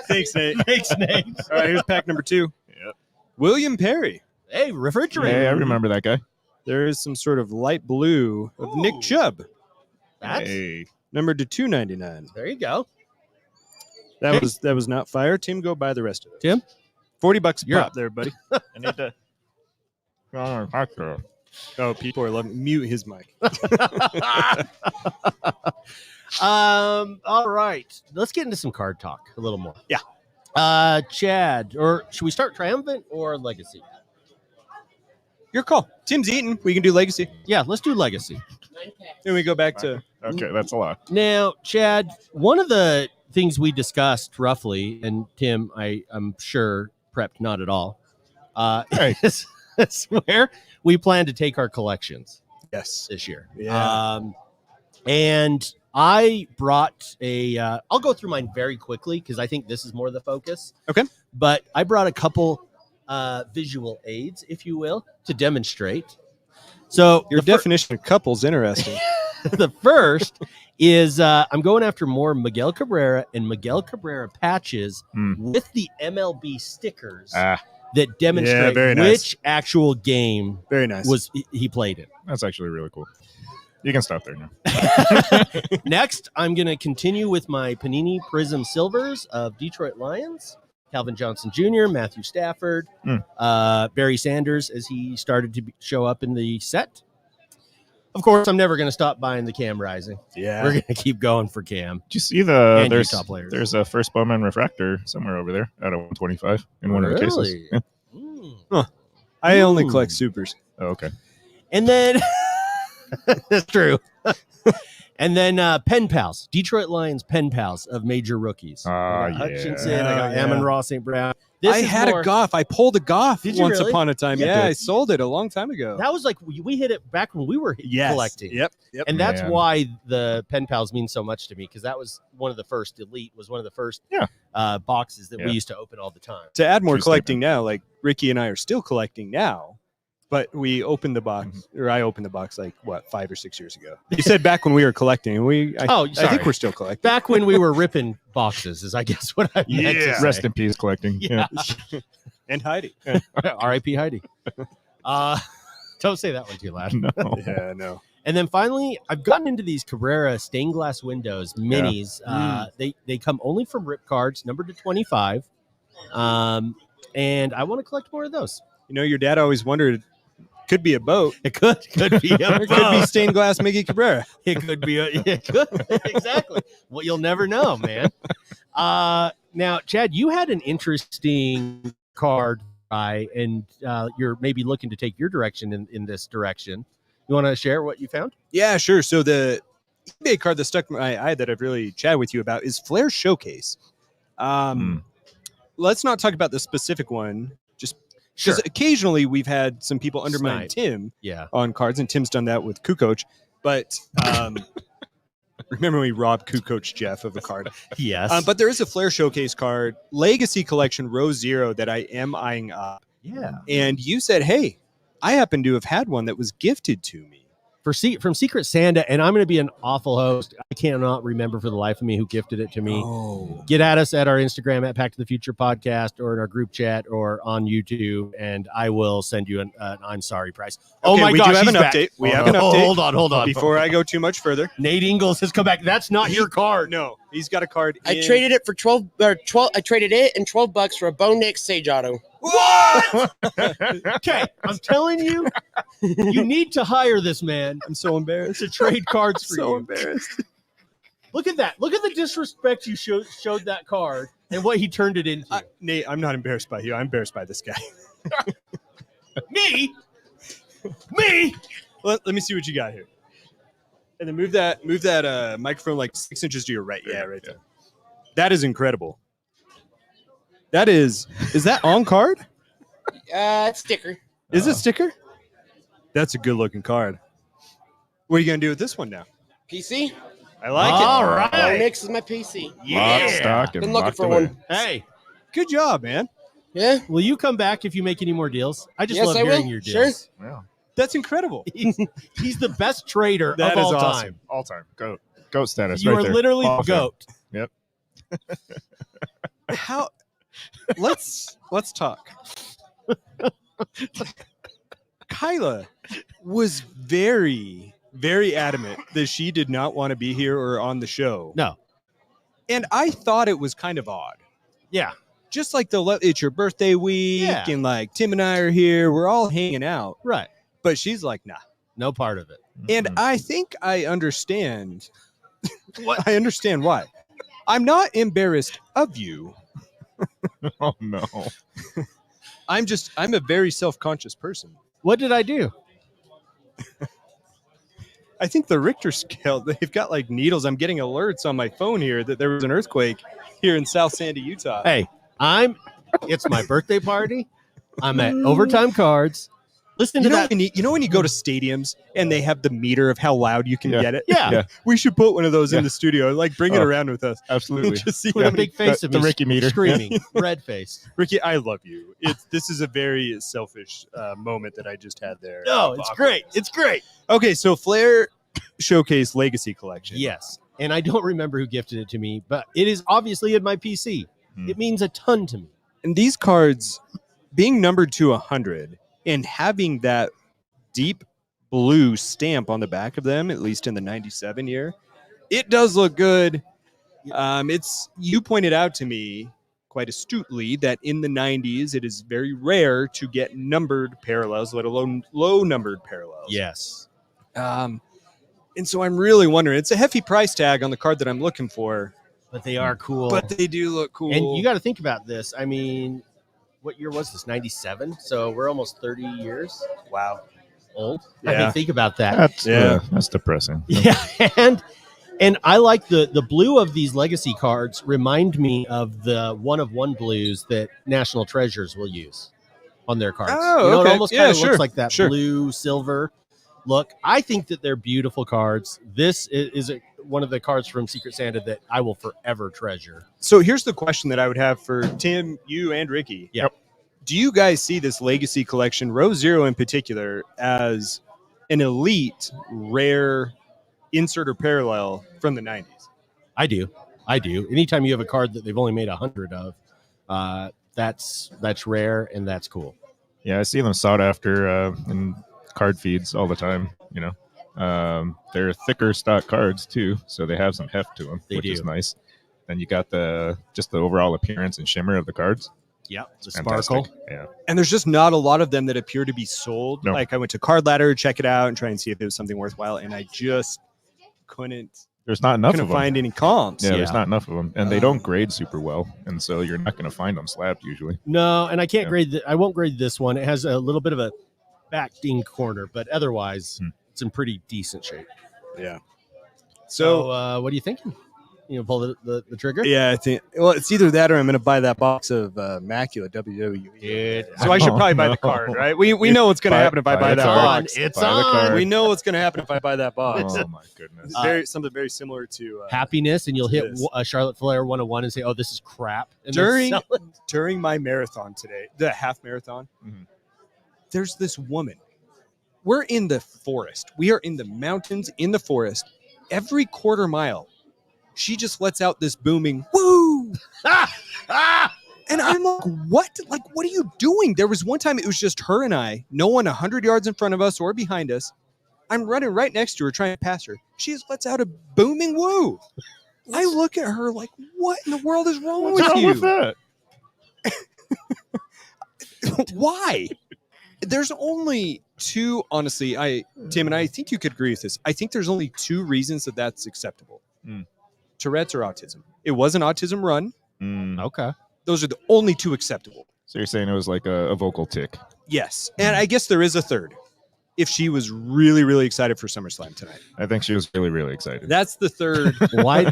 Thanks, Nate. Thanks, Nate. All right, here's pack number 2. Yep. William Perry. Hey, refrigerator. Hey, I remember that guy. There is some sort of light blue of Nick Ooh. Chubb, That's, Hey, numbered to 299. There you go. That was not fire. Tim, go buy the rest of it. Tim? $40 a You're pop up. there, buddy. I need to. Oh, people are loving. Mute his mic. All right. Let's get into some card talk a little more. Yeah. Chad, or should we start Triumphant or Legacy? Your call. Tim's eating. We can do Legacy. Yeah, let's do Legacy. Then we go back to. Okay, that's a lot. Now, Chad, one of the things we discussed roughly, and Tim, I'm sure prepped not at all, Hey. is where we plan to take our collections Yes. this year. Yeah. And I brought I'll go through mine very quickly because I think this is more the focus. Okay. But I brought a couple visual aids, if you will, to demonstrate. So Your the fir- definition of couple's interesting. the first is I'm going after more Miguel Cabrera and Miguel Cabrera patches with the MLB stickers that demonstrate very nice. which actual game Very nice. was he played in. That's actually really cool. You can stop there now. Next, I'm going to continue with my Panini Prism Silvers of Detroit Lions. Calvin Johnson Jr., Matthew Stafford, Barry Sanders as he started to show up in the set. Of course, I'm never going to stop buying the Cam Rising. Yeah. We're going to keep going for Cam. Did you see there's a first Bowman refractor somewhere over there at a 125 in one of the cases? Yeah. Huh. I only collect supers. Oh, okay. And then that's true. And then Pen Pals, Detroit Lions Pen Pals of major rookies. I got Hutchinson, I got Amon-Ra St. Brown. I had a Goff. I pulled a Goff once really? upon a time. Yeah, I sold it a long time ago. That was like we hit it back when we were collecting. Yep. And that's why the Pen Pals mean so much to me, because that was one of the first Elite, was one of the first boxes that we used to open all the time. To add more collecting now, like Ricky and I are still collecting now, but we opened the box, or I opened the box like, 5 or 6 years ago. You said back when we were collecting, and I think we're still collecting. Back when we were ripping boxes is, I guess, what I meant to say. Rest in peace collecting. Yeah. And Heidi. R.I.P. Heidi. Don't say that one too loud. No. Yeah, no. And then finally, I've gotten into these Carrera stained glass windows minis. They come only from rip cards, numbered to 25. And I want to collect more of those. You know, your dad always wondered, could be a boat. It could be a boat. It could be stained glass Miggy Cabrera. It could be exactly. Well, you'll never know, man. Now, Chad, you had an interesting card, and you're maybe looking to take your direction in this direction. You want to share what you found? Yeah, sure. So the eBay card that stuck in my eye that I've really chatted with you about is Flair Showcase. Let's not talk about the specific one, just because occasionally we've had some people undermine Tim on cards, and Tim's done that with Kukoc. But remember when we robbed Kukoc Jeff of a card? Yes. But there is a Flair Showcase card, Legacy Collection Row Zero, that I am eyeing up. Yeah. And you said, hey, I happen to have had one that was gifted to me. From Secret Santa, and I'm going to be an awful host. I cannot remember for the life of me who gifted it to me. Oh. Get at us at our Instagram at Pack to the Future Podcast, or in our group chat, or on YouTube, and I will send you an I'm sorry price. Oh my gosh, we have an update. We have an update. Hold on. Before I go too much further, Nate Ingles has come back. That's not your card. No, he's got a card. I traded it for 12. I traded it and $12 for a Bo Nix Sage Auto. What? Okay, I'm telling you, you need to hire this man. I'm so embarrassed to trade cards for you. So embarrassed. Look at that. Look at the disrespect you showed that card and what he turned it into. Nate, I'm not embarrassed by you. I'm embarrassed by this guy. Me? Let me see what you got here. And then move that microphone like 6 inches to your right. Yeah, right there. That is incredible. Is that on card? It's sticker. Is it sticker? That's a good looking card. What are you gonna do with this one now? PC. I like it. All right. Bo Nix is my PC. Lock, stock, and Been looking locked for away. one. Hey, good job, man. Yeah. Will you come back if you make any more deals? I just Yes, love I hearing will. your Sure. deals. Yeah. That's incredible. He's the best trader That of is all awesome. time. All time. Goat status. You right are there. literally Hall the of Fame. goat. Yep. How? Let's talk. Kyla was very, very adamant that she did not want to be here or on the show. No. And I thought it was kind of odd. Yeah. Just like it's your birthday week, and like Tim and I are here, we're all hanging out. Right. But she's like, nah. No part of it. And I think I understand. I understand why. I'm not embarrassed of you. Oh no. I'm a very self-conscious person. What did I do? I think the Richter scale, they've got like needles. I'm getting alerts on my phone here that there was an earthquake here in South Sandy, Utah. Hey, it's my birthday party. I'm at Overtime Cards. Listen to that. When you go to stadiums and they have the meter of how loud you can get it? Yeah. We should put one of those in the studio. Like, bring it around with us. Absolutely. Just see With a big face of the me Ricky meter. screaming, red face. Ricky, I love you. This is a very selfish moment that I just had there. No, it's great. It's great. Okay, so Flair Showcase Legacy Collection. Yes. And I don't remember who gifted it to me, but it is obviously in my PC. It means a ton to me. And these cards, being numbered to 100 and having that deep blue stamp on the back of them, at least in the 97 year, it does look good. You pointed out to me quite astutely that in the 90s, it is very rare to get numbered parallels, let alone low numbered parallels. Yes. And so I'm really wondering, it's a hefty price tag on the card that I'm looking for. But they are cool. But they do look cool. And you got to think about this. I mean, what year was this? 97? So we're almost 30 years. Wow. Old. Yeah. I mean, think about that. That's depressing. Yeah. And I like the blue of these legacy cards remind me of the one-of-one blues that National Treasures will use on their cards. Oh, you know, okay. it almost kind of sure. looks like that Sure. blue, silver look. I think that they're beautiful cards. This is one of the cards from Secret Santa that I will forever treasure. So here's the question that I would have for Tim, you, and Ricky. Yep. Do you guys see this legacy collection, Row Zero in particular, as an elite, rare insert or parallel from the 90s? I do. Anytime you have a card that they've only made 100 of, that's rare and that's cool. Yeah, I see them sought after in card feeds all the time. You know, they're thicker stock cards too, so they have some heft to them, which is nice. Then you got the overall appearance and shimmer of the cards. Yeah, the Fantastic. sparkle. Yeah, And there's just not a lot of them that appear to be sold. No. Like I went to Card Ladder, check it out, and try and see if it was something worthwhile, and I just couldn't there's not enough of them. find any comps. Yeah, there's not enough of them, and they don't grade super well, and so you're not going to find them slabbed usually. No, and I can't grade. I won't grade this one. It has a little bit of a back ding corner, but otherwise, it's in pretty decent shape. Yeah. So, what are you thinking? You know, pull the trigger. Yeah, I think. Well, it's either that or I'm going to buy that box of Macula WWE. So I should probably buy the card, right? We know what's going to happen if I buy that box. It's on. We know what's going to happen if I buy that box. Oh my goodness! Something very similar to Happiness, and you'll hit a Charlotte Flair 101 and say, "Oh, this is crap." And during my marathon today, the half marathon, there's this woman. We're in the forest. We are in the mountains, in the forest. Every quarter mile, she just lets out this booming woo. And I'm like, what? Like, what are you doing? There was one time it was just her and I, no one 100 yards in front of us or behind us. I'm running right next to her, trying to pass her. She just lets out a booming woo. I look at her like, what in the world is wrong with you? What's wrong with that? Why? There's only two, honestly, Tim, and I think you could agree with this. I think there's only two reasons that that's acceptable. Tourette's or autism. It was an autism run. Okay. Those are the only two acceptable. So you're saying it was like a vocal tick? Yes. And I guess there is a third. If she was really, really excited for SummerSlam tonight. I think she was really, really excited. That's the third. Why?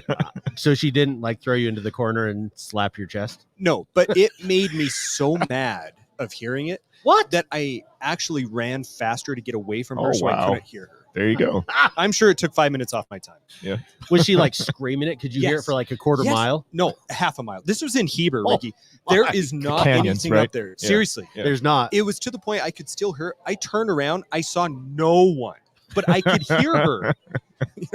So she didn't like throw you into the corner and slap your chest? No, but it made me so mad of hearing it. What? That I actually ran faster to get away from her Oh, so I wow. couldn't hear her. There you go. I'm sure it took 5 minutes off my time. Yeah. Was she like screaming it? Could you hear it for like a quarter mile? No, half a mile. This was in Heber, Ricky. There is not Canyons, anything right? up there. Yeah. Seriously. Yeah. There's not. It was to the point I could still hear. I turned around. I saw no one, but I could hear her.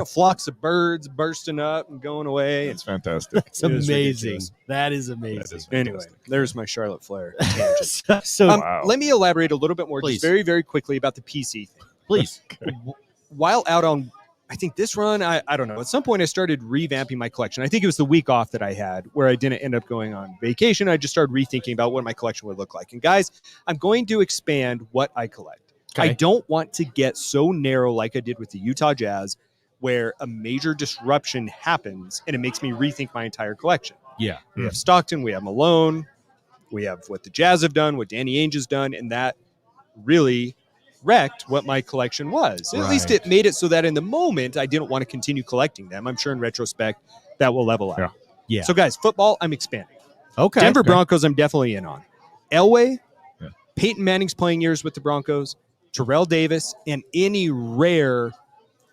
Flocks of birds bursting up and going away. It's fantastic. That's amazing. That is amazing. Anyway, there's my Charlotte Flair tangent. So Wow. Let me elaborate a little bit more, Please. just very, very quickly about the PC thing. Please. While out on, I think this run, I don't know. At some point, I started revamping my collection. I think it was the week off that I had where I didn't end up going on vacation. I just started rethinking about what my collection would look like. And guys, I'm going to expand what I collect. Okay. I don't want to get so narrow like I did with the Utah Jazz, where a major disruption happens and it makes me rethink my entire collection. Yeah. We have Stockton, we have Malone, we have what the Jazz have done, what Danny Ainge has done, and that really wrecked what my collection was. At least it made it so that in the moment, I didn't want to continue collecting them. I'm sure in retrospect, that will level out. Yeah. So guys, football, I'm expanding. Okay. Denver Broncos, I'm definitely in on. Elway, Peyton Manning's playing years with the Broncos, Terrell Davis, and any rare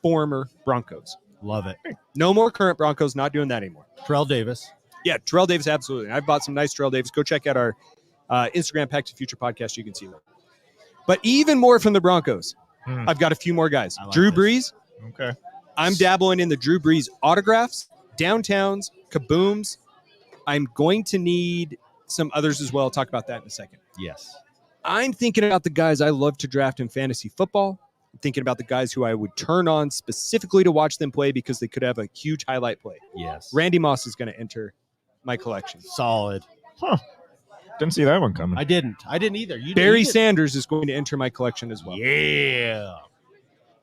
former Broncos. Love it. No more current Broncos, not doing that anymore. Terrell Davis. Yeah, Terrell Davis, absolutely. I've bought some nice Terrell Davis. Go check out our Instagram Pack to Future podcast. You can see them. But even more from the Broncos, I've got a few more guys. like Drew this. Brees. Okay. I'm dabbling in the Drew Brees autographs, downtowns, kabooms. I'm going to need some others as well. I'll talk about that in a second. Yes. I'm thinking about the guys I love to draft in fantasy football. I'm thinking about the guys who I would turn on specifically to watch them play because they could have a huge highlight play. Yes. Randy Moss is going to enter my collection. Solid. Huh. Didn't see that one coming. I didn't either. Barry Sanders is going to enter my collection as well. Yeah.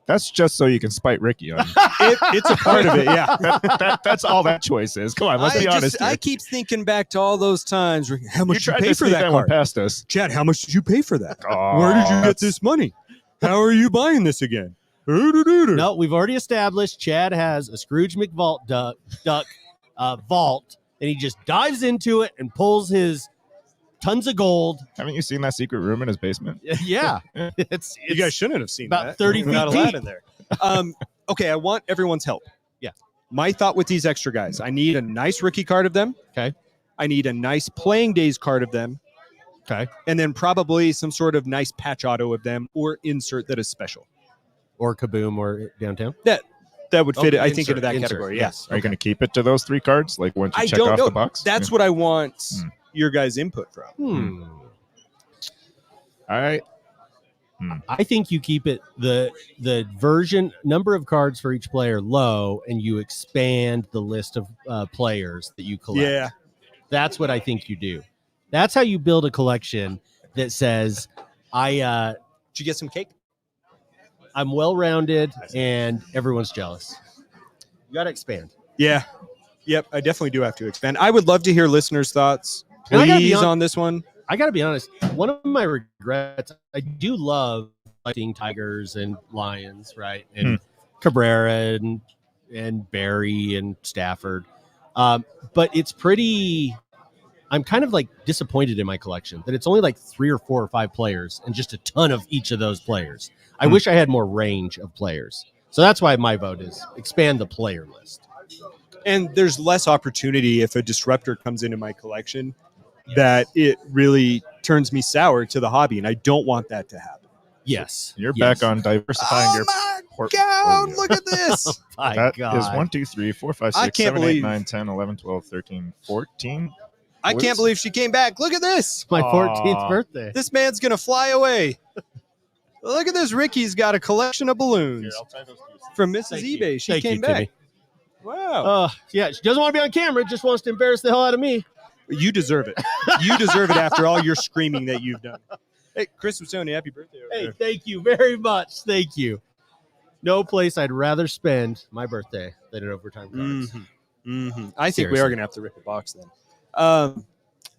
That's just so you can spite Ricky on. It's a part of it, yeah. That's all that choice is. Come on, let's be honest. I keep thinking back to all those times. How much you did you pay for that one card? past us. Chad, how much did you pay for that? Where did you get this money? How are you buying this again? No, we've already established Chad has a Scrooge McVault duck vault, and he just dives into it and pulls his tons of gold. Haven't you seen that secret room in his basement? Yeah. It's you guys shouldn't have seen about that. 30 feet not allowed deep. in there. Okay, I want everyone's help. Yeah. My thought with these extra guys, I need a nice rookie card of them. Okay. I need a nice playing days card of them. Okay. And then probably some sort of nice patch auto of them or insert that is special. Or Kaboom or Downtown. That would fit, I think, insert, into that insert, category. yes. Yes. Are you going to keep it to those 3 cards? Like once you I check don't off know. the box? That's what I want your guys' input from. All right. I think you keep it the version number of cards for each player low, and you expand the list of players that you collect. Yeah. That's what I think you do. That's how you build a collection that says, Did you get some cake? I'm well-rounded and everyone's jealous. You got to expand. Yeah. Yep, I definitely do have to expand. I would love to hear listeners' thoughts, And I gotta be please, on this one. I got to be honest. One of my regrets, I do love collecting tigers and lions, right? And Cabrera and Barry and Stafford. But it's pretty... I'm kind of like disappointed in my collection that it's only like 3 or 4 or 5 players and just a ton of each of those players. I wish I had more range of players. So that's why my vote is expand the player list. And there's less opportunity if a disruptor comes into my collection that it really turns me sour to the hobby, and I don't want that to happen. Yes. You're back on diversifying your portfolio. God, look at this. My That God. is 1, 2, 3, 4, 5, I 6, can't 7, 8, believe- 9, 10, 11, 12, 13, 14. I can't believe she came back. Look at this. My 14th birthday. This man's going to fly away. Look at this. Ricky's got a collection of balloons from Mrs. Thank you. eBay. She Thank came you, back. Timmy. Wow. Yeah, she doesn't want to be on camera. Just wants to embarrass the hell out of me. You deserve it. You deserve it after all your screaming that you've done. Hey, Chris was telling you happy birthday. Over Hey, there. thank you very much. Thank you. No place I'd rather spend my birthday than at Overtime Cards. I think we Seriously. are going to have to rip a box then.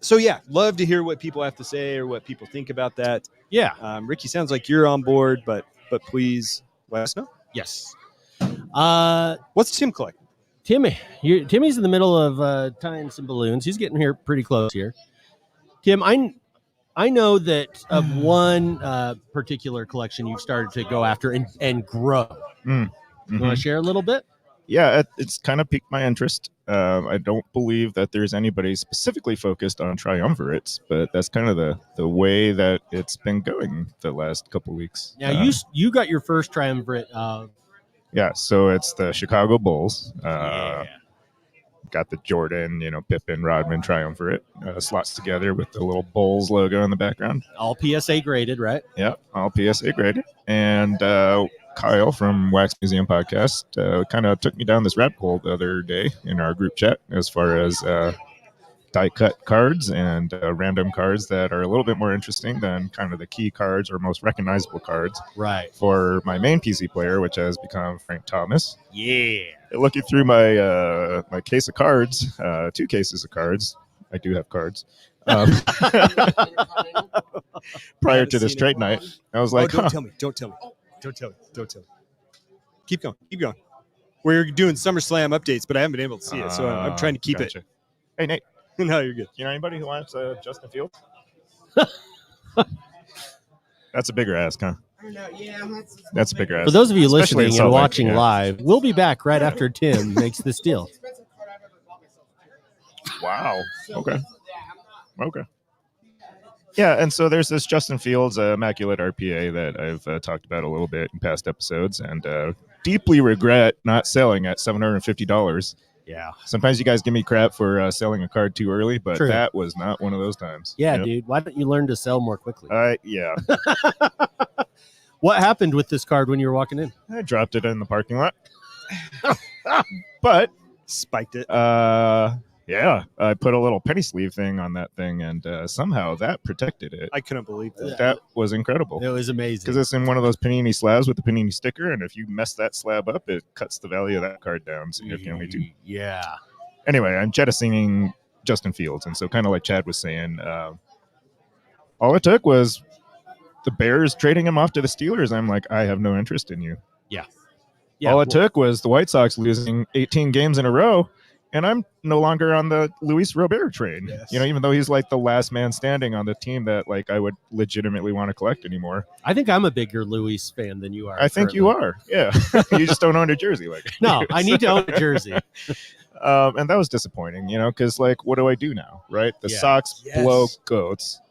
So, yeah, love to hear what people have to say or what people think about that. Yeah. Ricky, sounds like you're on board, but please let us know. Yes. What's Tim collecting? Timmy's in the middle of tying some balloons. He's getting here pretty close here. Tim, I know that of one particular collection you've started to go after and grow. You want to share a little bit? Yeah, it's kind of piqued my interest. I don't believe that there's anybody specifically focused on triumvirates, but that's kind of the way that it's been going the last couple weeks. Now, you got your first triumvirate. Yeah, so it's the Chicago Bulls. Got the Jordan, Pippen, Rodman triumvirate slots together with the little Bulls logo in the background. All PSA graded, right? Yep, all PSA graded. And Kyle from Wax Museum Podcast kind of took me down this rabbit hole the other day in our group chat as far as die-cut cards and random cards that are a little bit more interesting than kind of the key cards or most recognizable cards. Right. For my main PC player, which has become Frank Thomas. Yeah. Looking through my my case of cards, 2 cases of cards. I do have cards. Prior to this trade night, I was like, Don't tell me. Keep going. We're doing SummerSlam updates, but I haven't been able to see it, so I'm trying to keep gotcha. it. Hey, Nate. No, you're good. You know anybody who wants Justin Fields? That's a bigger ask, huh? That's a bigger ask. For those of you Especially in listening Salt and Lake, watching yeah. live, we'll be back right after Tim makes this deal. Wow. Okay. Yeah, and so there's this Justin Fields Immaculate RPA that I've talked about a little bit in past episodes, and deeply regret not selling at $750. Yeah. Sometimes you guys give me crap for selling a card too early, but True. that was not one of those times. Yeah, Yep. dude. Why don't you learn to sell more quickly? Yeah. What happened with this card when you were walking in? I dropped it in the parking lot. But spiked it. Yeah, Yeah, I put a little penny sleeve thing on that thing, and somehow that protected it. I couldn't believe that. That was incredible. It was amazing. Because it's in one of those panini slabs with the panini sticker, and if you mess that slab up, it cuts the value of that card down significantly too. Yeah. Anyway, I'm jettisoning Justin Fields, and so kind of like Chad was saying, all it took was the Bears trading him off to the Steelers. I'm like, I have no interest in you. Yeah. All it took was the White Sox losing 18 games in a row, and I'm no longer on the Luis Robert train. Yes. You know, even though he's like the last man standing on the team that like I would legitimately want to collect anymore. I think I'm a bigger Luis fan than you are. I think you are. Yeah. You just don't own a jersey like I No, do. I need to own a jersey. And that was disappointing, you know, because like, what do I do now, right? The Sox blow goats.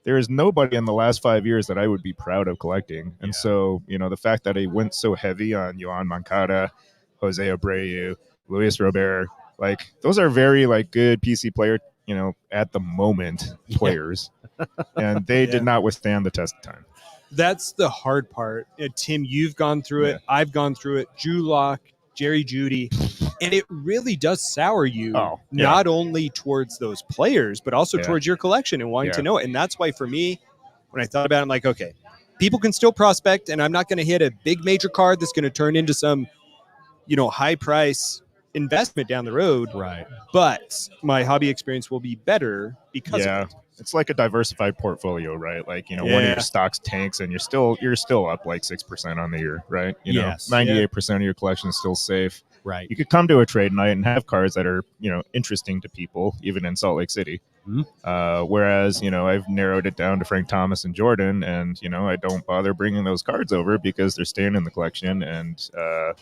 There is nobody in the last 5 years that I would be proud of collecting. And so, you know, the fact that I went so heavy on Yohan Moncada, Jose Abreu, Luis Robert, like those are very like good PC player, you know, at the moment players. And they did not withstand the test of time. That's the hard part. Tim, you've gone through it. I've gone through it. Drew Lock, Jerry Jeudy. And it really does sour you, not only towards those players, but also towards your collection and wanting to know it. And that's why for me, when I thought about it, I'm like, okay, people can still prospect, and I'm not going to hit a big major card that's going to turn into some, you know, high price investment down the road. Right. But my hobby experience will be better because of it. It's like a diversified portfolio, right? Like, you know, one of your stocks tanks and you're still up like 6% on the year, right? You know, 98% of your collection is still safe. Right. You could come to a trade night and have cards that are, you know, interesting to people, even in Salt Lake City. Whereas, you know, I've narrowed it down to Frank Thomas and Jordan, and, you know, I don't bother bringing those cards over because they're staying in the collection, and,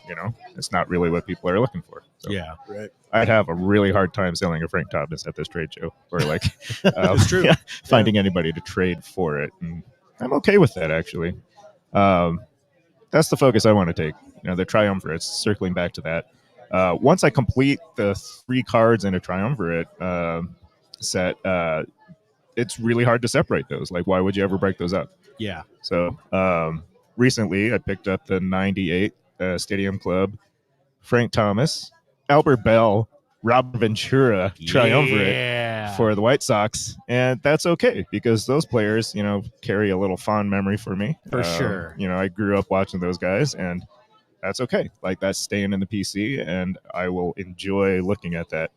you know, it's not really what people are looking for. So Right. I'd have a really hard time selling a Frank Thomas at this trade show, or like That's true. finding anybody to trade for it. And I'm okay with that, actually. That's the focus I want to take. You know, the triumvirates, circling back to that. Once I complete the 3 cards in a triumvirate set, it's really hard to separate those. Like, why would you ever break those up? Yeah. So recently I picked up the 98 Stadium Club Frank Thomas, Albert Bell, Robert Ventura triumvirate for the White Sox. And that's okay, because those players, you know, carry a little fond memory for me. For sure. You know, I grew up watching those guys, and that's okay. Like, that's staying in the PC, and I will enjoy looking at that.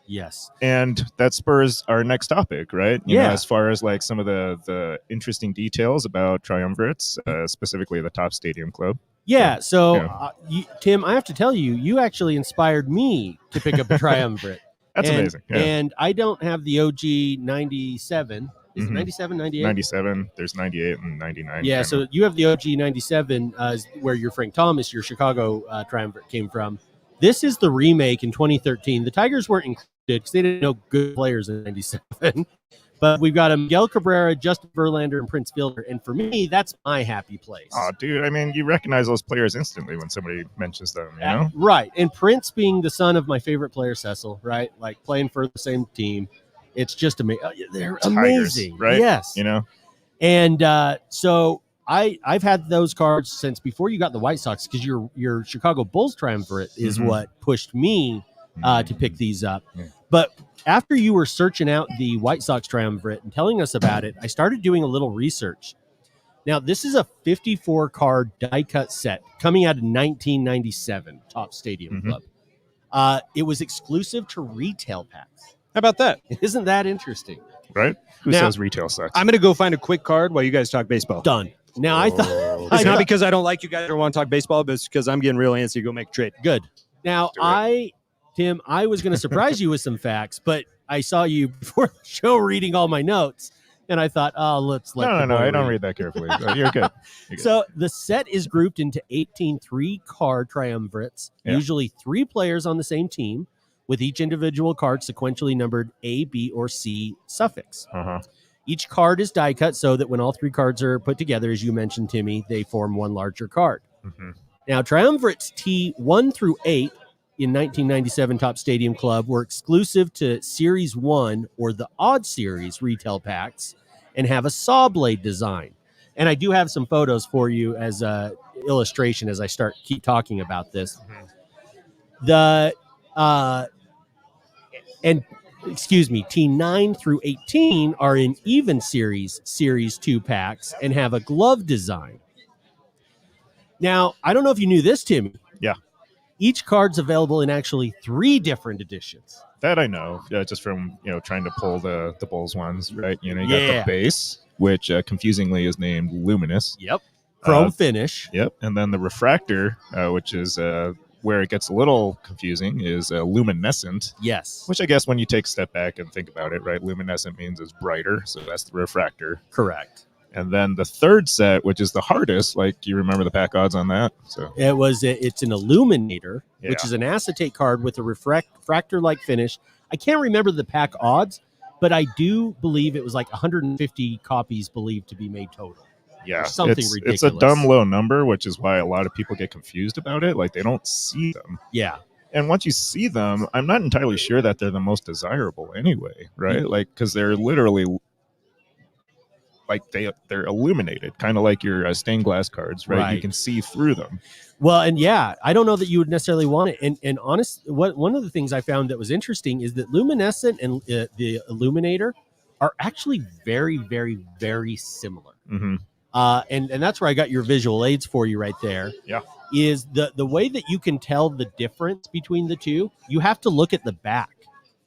Yes. And that spurs our next topic, right? You know, as far as like some of the interesting details about triumvirates, specifically the Top Stadium Club. Yeah. So, Tim, I have to tell you, you actually inspired me to pick up a triumvirate. That's amazing. Yeah. And I don't have the OG 97. Is it 97, 98? 97. There's 98 and 99. Yeah, so you have the OG 97, where your Frank Thomas, your Chicago triumvirate came from. This is the remake in 2013. The Tigers weren't included because they didn't know good players in 97. But we've got Miguel Cabrera, Justin Verlander, and Prince Fielder. And for me, that's my happy place. Oh, dude, I mean, you recognize those players instantly when somebody mentions them, you know? Right. And Prince being the son of my favorite player, Cecil, right? Like playing for the same team. It's just amazing. They're amazing. Tigers, right? Yes. You know? And so I've had those cards since before you got the White Sox, because your Chicago Bulls triumvirate is what pushed me to pick these up. Yeah. But after you were searching out the White Sox triumvirate and telling us about it, I started doing a little research. Now, this is a 54-card die-cut set coming out of 1997, Top Stadium Club. It was exclusive to retail packs. How about that? Isn't that interesting? Right? Who says retail sucks? I'm going to go find a quick card while you guys talk baseball. Done. Now, I thought... It's not because I don't like you guys or want to talk baseball, but it's because I'm getting real antsy to go make a trade. Good. Now, Tim, I was going to surprise you with some facts, but I saw you before the show reading all my notes, and I thought, let's let No, I don't read that carefully. You're good. So the set is grouped into 18 3-card triumvirates, usually 3 players on the same team, with each individual card sequentially numbered A, B, or C suffix. Each card is die cut so that when all 3 cards are put together, as you mentioned, Timmy, they form one larger card. Now, triumvirates T1 through 8 in 1997 Top Stadium Club were exclusive to Series 1 or the Odd Series retail packs and have a saw blade design. And I do have some photos for you as a illustration as I keep talking about this. The And excuse me, T9 through 18 are in even series 2 packs and have a glove design. Now, I don't know if you knew this, Timmy. Yeah. Each card's available in actually 3 different editions. That I know, just from trying to pull the Bulls ones, right? You got Yeah. the base, which confusingly is named Luminous. Yep. Chrome finish. Yep. And then the refractor, which is where it gets a little confusing, is luminescent. Yes. Which I guess when you take a step back and think about it, right? Luminescent means it's brighter, so that's the refractor. Correct. And then the third set, which is the hardest, like, do you remember the pack odds on that? So it's an Illuminator, Yeah. which is an acetate card with a refractor-like finish. I can't remember the pack odds, but I do believe it was like 150 copies believed to be made total. Yeah, or something it's ridiculous. a dumb low number, which is why a lot of people get confused about it. Like, they don't see them. Yeah. And once you see them, I'm not entirely sure that they're the most desirable anyway, right? Mm-hmm. Like, because they're literally like they're illuminated, kind of like your stained glass cards, right? You can see through them. Well, and yeah, I don't know that you would necessarily want it. And one of the things I found that was interesting is that luminescent and the Illuminator are actually very, very, very similar. Mm-hmm. And that's where I got your visual aids for you right there. Yeah. Is the way that you can tell the difference between the two, you have to look at the back,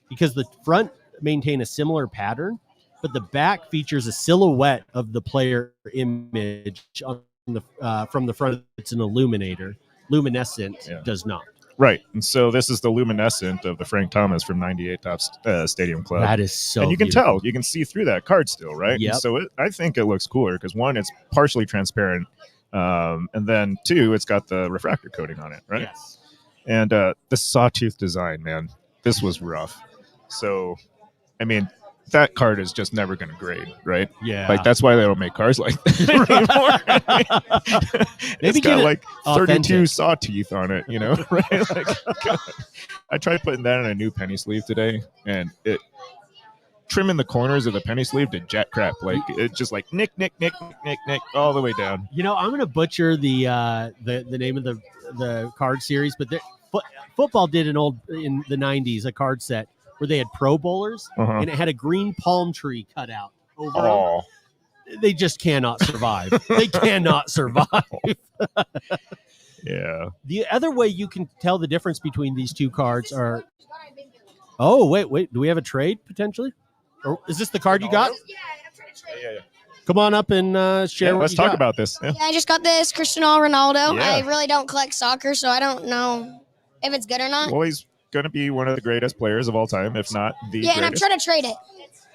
because the front maintain a similar pattern, but the back features a silhouette of the player image on from the front. It's an Illuminator. Luminescent does not. Right. And so this is the Luminescent of the Frank Thomas from 98 Topps Stadium Club. That is so And you can beautiful. tell. You can see through that card still, right? Yep. And so I think it looks cooler because, one, it's partially transparent. And then, 2, it's got the refractor coating on it, right? Yes. And the sawtooth design, man, this was rough. So, I mean, that card is just never going to grade, right? Yeah. Like, that's why they don't make cards like that anymore. Maybe It's got like 32 authentic. saw teeth on it, right? Like, God. I tried putting that in a new penny sleeve today, and it trimming the corners of the penny sleeve did jack crap. Like, it just like nick all the way down. I'm going to butcher the name of the card series, but football did in the 90s a card set where they had Pro Bowlers, and it had a green palm tree cut out over them. They just cannot survive. They cannot survive. Yeah. The other way you can tell the difference between these two cards are... Oh, wait. Do we have a trade, potentially? Or is this the card you got? Yeah. Come on up and share what let's you talk got. about this. Yeah. Yeah, I just got this Cristiano Ronaldo. Yeah. I really don't collect soccer, so I don't know if it's good or not. Well, he's going to be one of the greatest players of all time, if not the Yeah, and I'm greatest. trying to trade it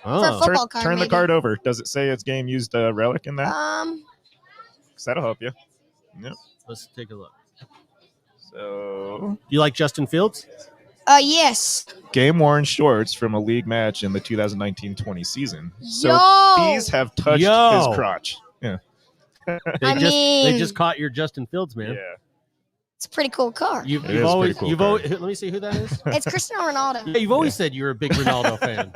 for a football card. Turn the maybe. card over. Does it say it's game used relic in that? 'Cause that'll help you. Yep. Let's take a look. So, Do you like Justin Fields? Yes. game worn shorts from a league match in the 2019-20 season. So Yo. these have touched Yo. his crotch. Yeah. They just caught your Justin Fields, man. Yeah. It's a pretty cool card. You've always, let me see who that is. It's Cristiano Ronaldo. Yeah, you've always said you're a big Ronaldo fan.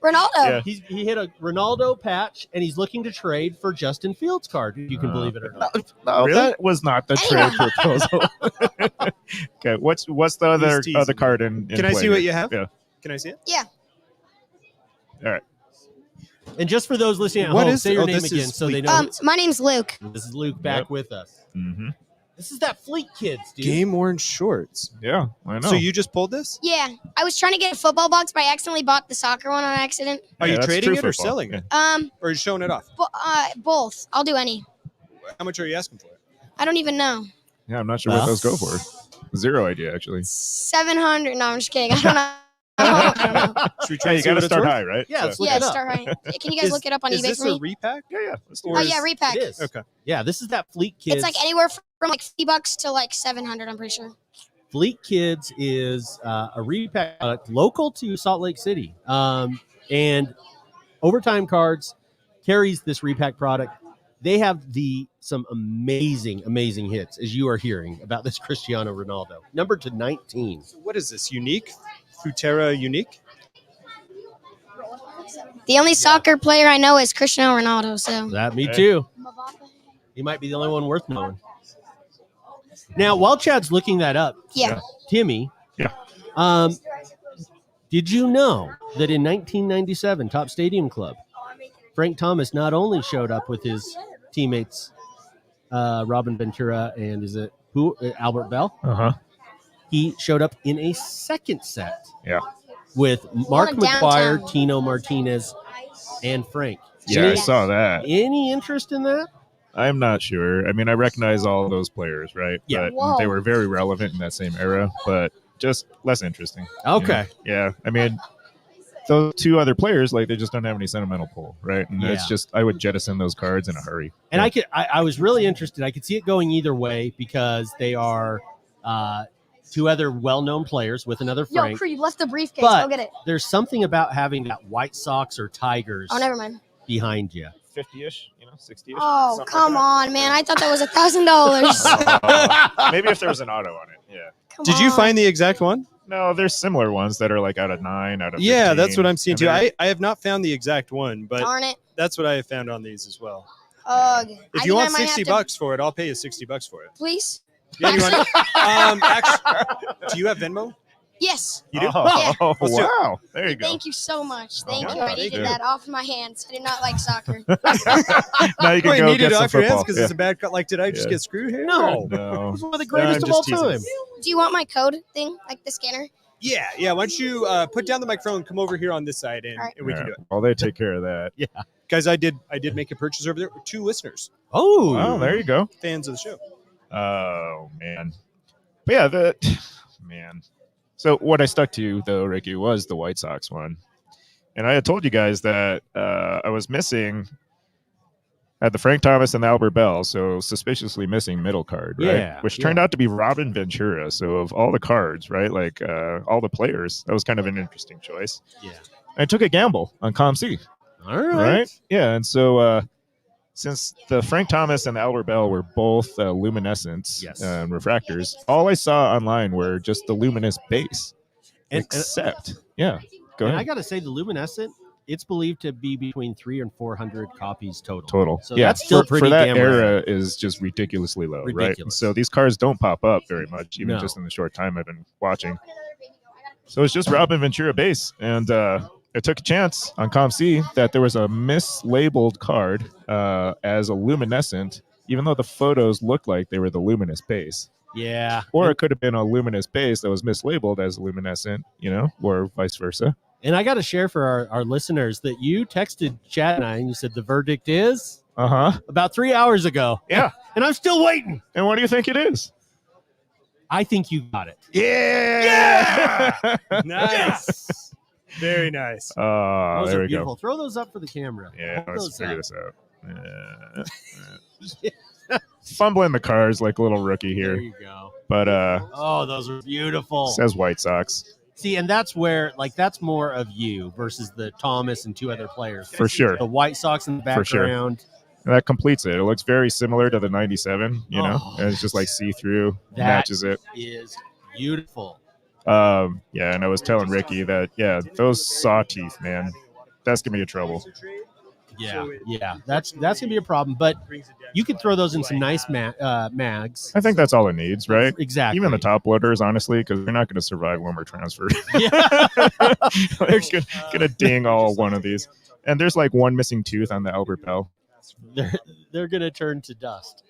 Ronaldo. Yeah. He hit a Ronaldo patch, and he's looking to trade for Justin Fields card. If you can believe it or not. No, Really? that was not the trade proposal. Okay, what's the other card in Can I play see what here? you have? Yeah. Can I see it? Yeah. All right. And just for those listening at What home, is- say your oh, name this again is so they Fleet. know. My name's Luke. This is Luke back Yep. with us. Mm-hmm. This is that Fleet Kids, dude. Game worn shorts. Yeah, I know. So you just pulled this? Yeah. I was trying to get a football box, but I accidentally bought the soccer one on accident. Are Yeah, you that's trading true it or football. selling it? Or are you showing it off? Both. I'll do any. How much are you asking for it? I don't even know. Yeah, I'm not sure what those go for. Zero idea, actually. 700. No, I'm just kidding. I don't know. I don't know. Should we try Hey, to you see got what to it's start worth? high, right? Yeah, let's So- look Yeah, it up. start right. Can you guys look it up on Is eBay this for me? a repack? Yeah. Let's do Or Oh it. yeah, repack. It is. Okay. Yeah, this is that Fleet Kids. It's like anywhere from like $50 to like 700. I'm pretty sure. Fleet Kids is a repack product local to Salt Lake City. And Overtime Cards carries this repack product. They have some amazing hits, as you are hearing about this Cristiano Ronaldo. Numbered to 19. So what is this? Unique? Futera Unique? The only soccer player I know is Cristiano Ronaldo. So That me Okay. too. He might be the only one worth knowing. Now, while Chad's looking that up, yeah. Timmy, Yeah. Did you know that in 1997, Top Stadium Club, Frank Thomas not only showed up with his teammates, Robin Ventura and Albert Bell? Uh-huh. He showed up in a second set. Yeah. With Mark McGuire, downtown. Tino Martinez, and Frank. Yeah, I saw that. Any interest in that? I'm not sure. I mean, I recognize all those players, right? Yeah. But they were very relevant in that same era, but just less interesting. Okay. Yeah. I mean, those two other players, like, they just don't have any sentimental pull, right? And it's just, I would jettison those cards in a hurry. And I was really interested. I could see it going either way because they are two other well-known players with another Frank. Yo, Creed left the briefcase. But Go get it. there's something about having that White Sox or Tigers Oh, never mind. behind you. 50-ish, 60-ish. Oh, come on, man. I thought that was $1,000. Maybe if there was an auto on it, yeah. Did you find the exact one? No, there's similar ones that are like out of 9, out of 15. Yeah, that's what I'm seeing too. I have not found the exact one, but Darn it. that's what I have found on these as well. If I you want think I might have $60 for it, I'll pay you $60 for it. Please? Yeah, you want? Actually, do you have Venmo? Yes. You do? Yeah. Oh, Let's do it. wow. There you go. Thank you so much. Thank Oh, you. I thank needed you. that off my hands. I did not like soccer. Now you can Wait, go need get it some off your hands football. because it's a bad cut. Like, did I just get screwed here? No. No. It's one of the greatest I'm of all just teasing. time. Do you want my code thing, like the scanner? Yeah. Why don't you put down the microphone and come over here on this side, and, Right. and we can do it. Well, they take care of that. Yeah. Guys, I did make a purchase over there with 2 listeners, Oh. Oh, there you go. fans of the show. Oh, man. But yeah, man. So what I stuck to, though, Ricky, was the White Sox one. And I had told you guys that I was missing at the Frank Thomas and the Albert Bell, so suspiciously missing middle card, right? Yeah, Which turned out to be Robin Ventura. So of all the cards, right, like all the players, that was kind of an interesting choice. Yeah. I took a gamble on ComC, All right. right? Yeah, and so since the Frank Thomas and the Albert Bell were both luminescents and refractors, all I saw online were just the luminous base. Except, go ahead. I got to say, the luminescent, it's believed to be between 300 and 400 copies total. So yeah, that's still pretty for that damn era rare. is just ridiculously low, right? Ridiculous. So these cards don't pop up very much, even No. just in the short time I've been watching. So it's just Robin Ventura base, and I took a chance on ComC that there was a mislabeled card as a luminescent, even though the photos looked like they were the luminous base. Yeah. Or it could have been a luminous base that was mislabeled as luminescent, or vice versa. And I got to share for our listeners that you texted Chad and I, and you said the verdict is about 3 hours ago. Yeah. And I'm still waiting. And what do you think it is? I think you got it. Yeah. Nice. Very nice. Oh, Those there are we beautiful. go. Throw those up for the camera. Yeah, Hold let's those figure up. this out. Fumbling the cars like a little rookie There here. you go. But Oh, those are beautiful. says White Sox. See, and that's where, that's more of you versus the Thomas and 2 other players. For sure. The White Sox in the For sure. background. And that completes it. It looks very similar to the 97, and it's just like see-through, That matches it. is beautiful. Yeah, and I was telling Ricky that, those saw teeth, man, that's going to be a trouble. Yeah. That's going to be a problem. But you could throw those in some nice mags. I think that's all it needs, right? Exactly. Even the top loaders, honestly, because they're not going to survive when we're transferred. Yeah. They're going to ding all one of these. And there's like one missing tooth on the Albert Bell. They're going to turn to dust.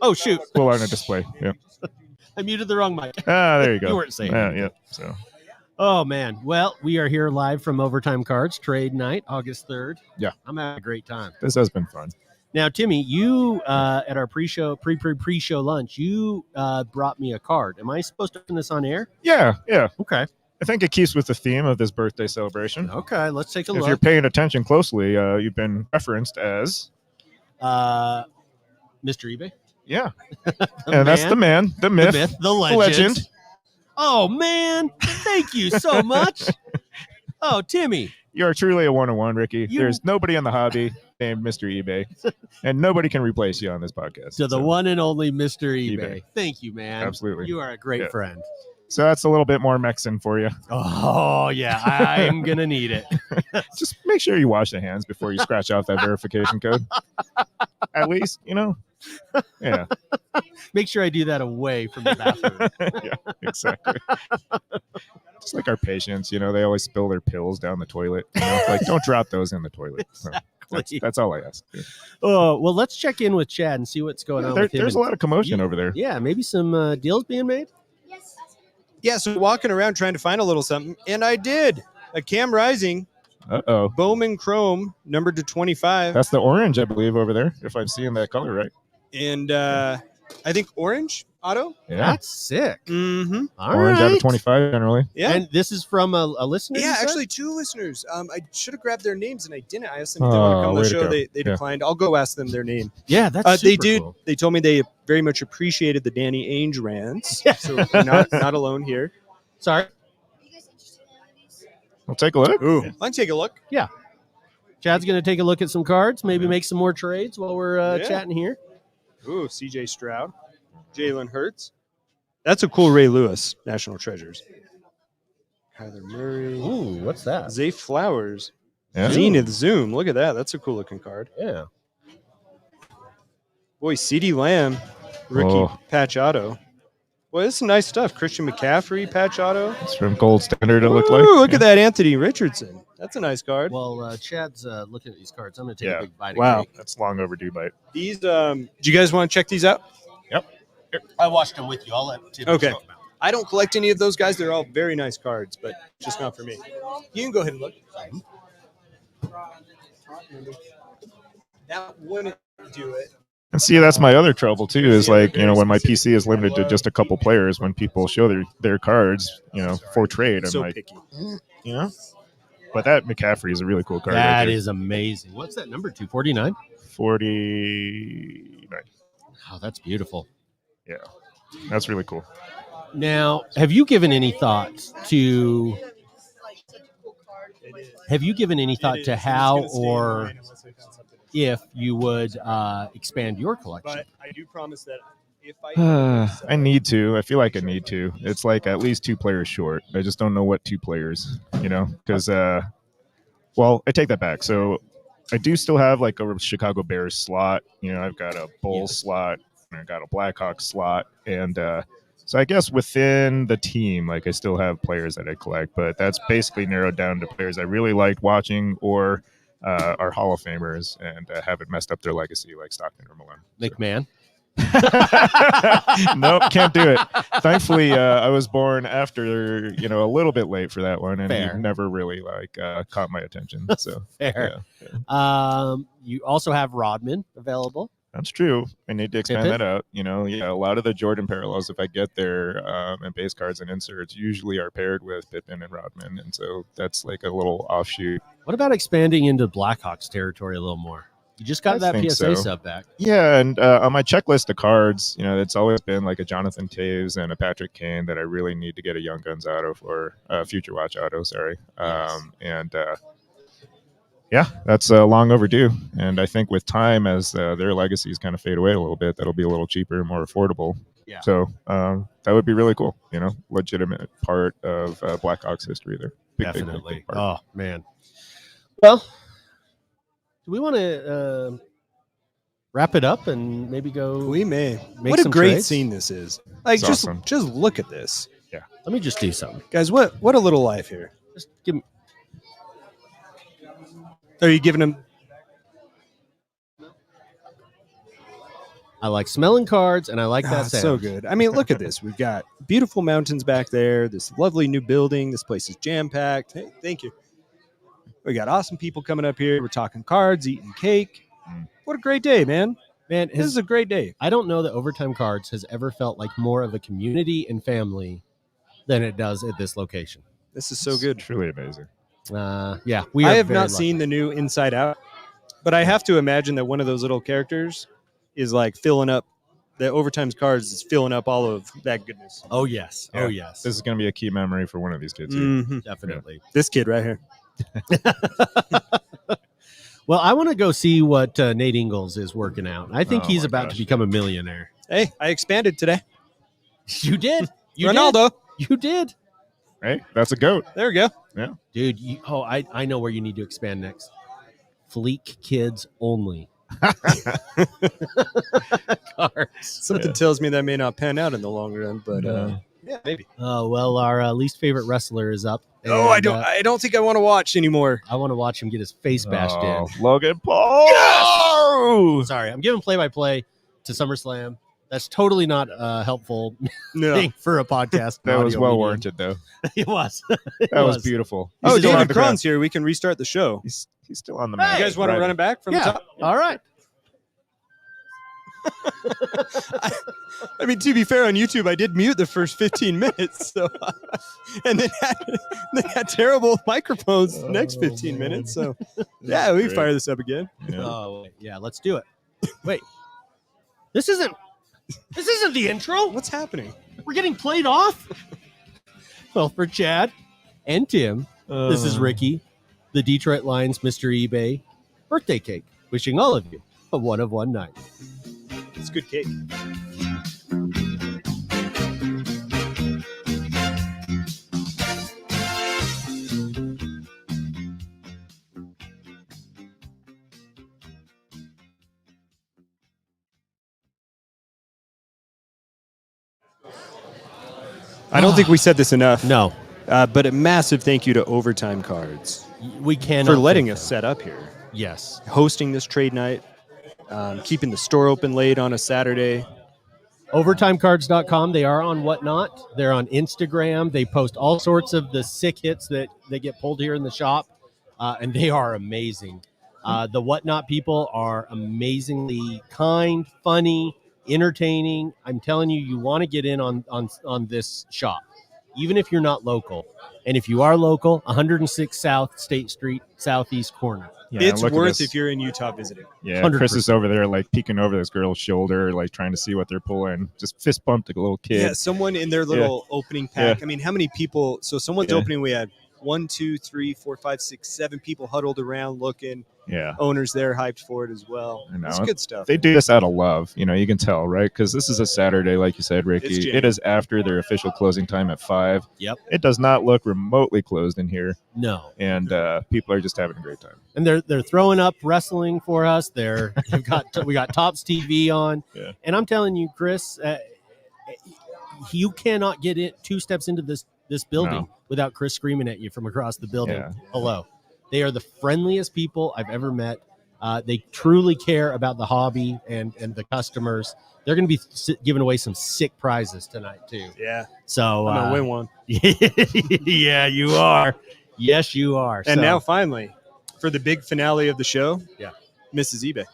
Oh, shoot. Full on a display. Yeah. I muted the wrong mic. There you go. You weren't saying Yeah. So. Oh, man. Well, we are here live from Overtime Cards Trade Night, August 3rd. Yeah. I'm having a great time. This has been fun. Now, Timmy, you at our pre-show lunch, you brought me a card. Am I supposed to open this on air? Yeah. Okay. I think it keeps with the theme of this birthday celebration. Okay, let's take a If look. you're paying attention closely, you've been referenced as Mr. eBay. Yeah. And that's the man, the myth, the legend. Oh, man. Thank you so much. Oh, Timmy. You are truly a one-on-one, Ricky. There's nobody in the hobby named Mr. eBay, and nobody can replace you on this podcast. To the one and only Mr. eBay. Thank you, man. Absolutely. You are a great friend. So that's a little bit more Mexican for you. Oh, yeah. I'm going to need it. Just make sure you wash the hands before you scratch off that verification code. At least, Yeah. Make sure I do that away from the bathroom. Yeah, exactly. Just like our patients, they always spill their pills down the toilet. Like, don't drop those in the toilet. So that's all I ask. Yeah. Oh, well, let's check in with Chad and see what's going on with him. There's a lot of commotion over there. Yeah, maybe some deals being made. Yeah, so walking around trying to find a little something, and I did. A Cam Rising. Uh-oh. Bowman Chrome, numbered to 25. That's the orange, I believe, over there, if I'm seeing that color right. And I think orange auto. Yeah. That's sick. Mm-hmm. Orange out of 25 generally. Yeah. And this is from a listener? Yeah, actually 2 listeners. I should have grabbed their names, and I didn't. I asked them if they want to come on the show. They declined. I'll go ask them their name. Yeah, that's they super did. cool. They told me they very much appreciated the Danny Ainge rants. So we're not alone here. Sorry. We'll take a look. Ooh, I can take a look. Yeah. Chad's going to take a look at some cards, maybe make some more trades while we're chatting here. Ooh, CJ Stroud, Jalen Hurts. That's a cool Ray Lewis, National Treasures. Kyler Murray. Ooh, what's that? Zay Flowers. Yeah. Zenith Zoom. Look at that. That's a cool looking card. Yeah. Boy, CeeDee Lamb, rookie patch auto. Boy, this is nice stuff. Christian McCaffrey patch auto. It's from Gold Standard, it looked like. Look at that, Anthony Richardson. That's a nice card. Well, Chad's looking at these cards. I'm going to take a big bite. Wow. Of cake. That's long overdue bite. These, do you guys want to check these out? Yep. Here, I watched them with you. I'll let Tim Okay. talk about them. I don't collect any of those guys. They're all very nice cards, but just not for me. You can go ahead and look. That wouldn't do it. And see, that's my other trouble too, is like, when my PC is limited to just a couple players, when people show their cards, for trade, I'm So like, picky. But that McCaffrey is a really cool card. That is amazing. What's that number? 249? 49. Oh, that's beautiful. Yeah, that's really cool. Now, have you given any thought to how or if you would expand your collection? But I do promise that if I I need to. I feel like I need to. It's like at least 2 players short. I just don't know what 2 players, because, well, I take that back. So I do still have like a Chicago Bears slot. I've got a Bulls slot. And I got a Blackhawks slot. And so I guess within the team, like I still have players that I collect, but that's basically narrowed down to players I really liked watching or are Hall of Famers and haven't messed up their legacy like Stockton or Malone. McMahon? Nope, can't do it. Thankfully, I was born after, a little bit late for that one, and Fair. he never really caught my attention. So Fair. Yeah. You also have Rodman available. That's true. I need to expand Pippen? that out. A lot of the Jordan parallels, if I get there, and base cards and inserts usually are paired with Pippen and Rodman, and so that's like a little offshoot. What about expanding into Blackhawks territory a little more? You just got that think PSA so. sub back. Yeah, and on my checklist of cards, it's always been like a Jonathan Taves and a Patrick Kane that I really need to get a Young Guns auto for, Future Watch auto, sorry. Yes. Yeah, that's long overdue. And I think with time, as their legacies kind of fade away a little bit, that'll be a little cheaper and more affordable. Yeah. So that would be really cool, legitimate part of Blackhawks history there. Definitely. Big part. Oh, man. Well, do we want to wrap it up and maybe go? We may. Make What a some great trades? scene this is. Like, It's just awesome. just look at this. Yeah. Let me just do something. Guys, what a little life here. Just give me. Are you giving him? I like smelling cards, and I like that sound. So good. I mean, look at this. We've got beautiful mountains back there. This lovely new building. This place is jam-packed. Hey, thank you. We got awesome people coming up here. We're talking cards, eating cake. What a great day, man. Man, This is a great day. I don't know that Overtime Cards has ever felt like more of a community and family than it does at this location. This is so good. It's truly amazing. Yeah, we. I are have very not lucky. seen the new Inside Out, but I have to imagine that one of those little characters is like filling up the Overtime's cards is filling up all of that goodness. Oh yes. Yeah. Oh yes. This is going to be a key memory for one of these kids. Here. Mhm. Definitely. This kid right here. Well, I want to go see what Nate Ingles is working out. I think Oh he's my about gosh. to become a millionaire. Hey, I expanded today. You did. You Ronaldo. did. You did. Right? That's a goat. There we go. Yeah. Dude, I know where you need to expand next. Fleek kids only. Cards. Something tells me that may not pan out in the long run, but Yeah, maybe. Well, our least favorite wrestler is up. Oh, I don't think I want to watch anymore. I want to watch him get his face bashed in. Logan Paul. Yes! Sorry, I'm giving play-by-play to SummerSlam. That's totally not helpful thing for a podcast. That was well warranted, though. It was. That was beautiful. Oh, David Cron's here. We can restart the show. He's still on the mat. You guys want to run it back from the top? All right. I mean, to be fair, on YouTube, I did mute the first 15 minutes, so and then had terrible microphones the next 15 minutes. So, yeah, we can fire this up again. Yeah, let's do it. Wait, this isn't the intro. What's happening? We're getting played off. Well, for Chad and Tim, this is Ricky, the Detroit Lions, Mr. eBay birthday cake. Wishing all of you a one of one night. It's good cake. I don't think we said this enough. No. But a massive thank you to Overtime Cards. We cannot for letting us set up here. Yes. Hosting this trade night. Keeping the store open late on a Saturday. Overtimecards.com. They are on Whatnot. They're on Instagram. They post all sorts of the sick hits that get pulled here in the shop, and they are amazing. The Whatnot people are amazingly kind, funny, entertaining. I'm telling you, you want to get in on this shop, even if you're not local. And if you are local, 106 South State Street, Southeast corner. Yeah, it's worth if you're in Utah visiting. Yeah, 100%. Chris is over there, like peeking over this girl's shoulder, like trying to see what they're pulling. Just fist bumped a little kid. Yeah, someone in their little opening pack. Yeah. I mean, how many people? So someone's opening. We had 1, 2, 3, 4, 5, 6, 7 people huddled around looking. Yeah, owners there hyped for it as well. It's good stuff. They do this out of love, you can tell, right? Because this is a Saturday, like you said, Ricky. It is after their official closing time at 5. Yep. It does not look remotely closed in here. No. And people are just having a great time. And they're throwing up wrestling for us. We got Tops TV on. Yeah. And I'm telling you, Chris, you cannot get it 2 steps into this building without Chris screaming at you from across the building. Yeah. Hello. They are the friendliest people I've ever met. They truly care about the hobby and the customers. They're going to be giving away some sick prizes tonight, too. Yeah. So I'm going to win one. Yeah, you are. Yes, you are. And now, finally, for the big finale of the show, yeah, Mrs. eBay.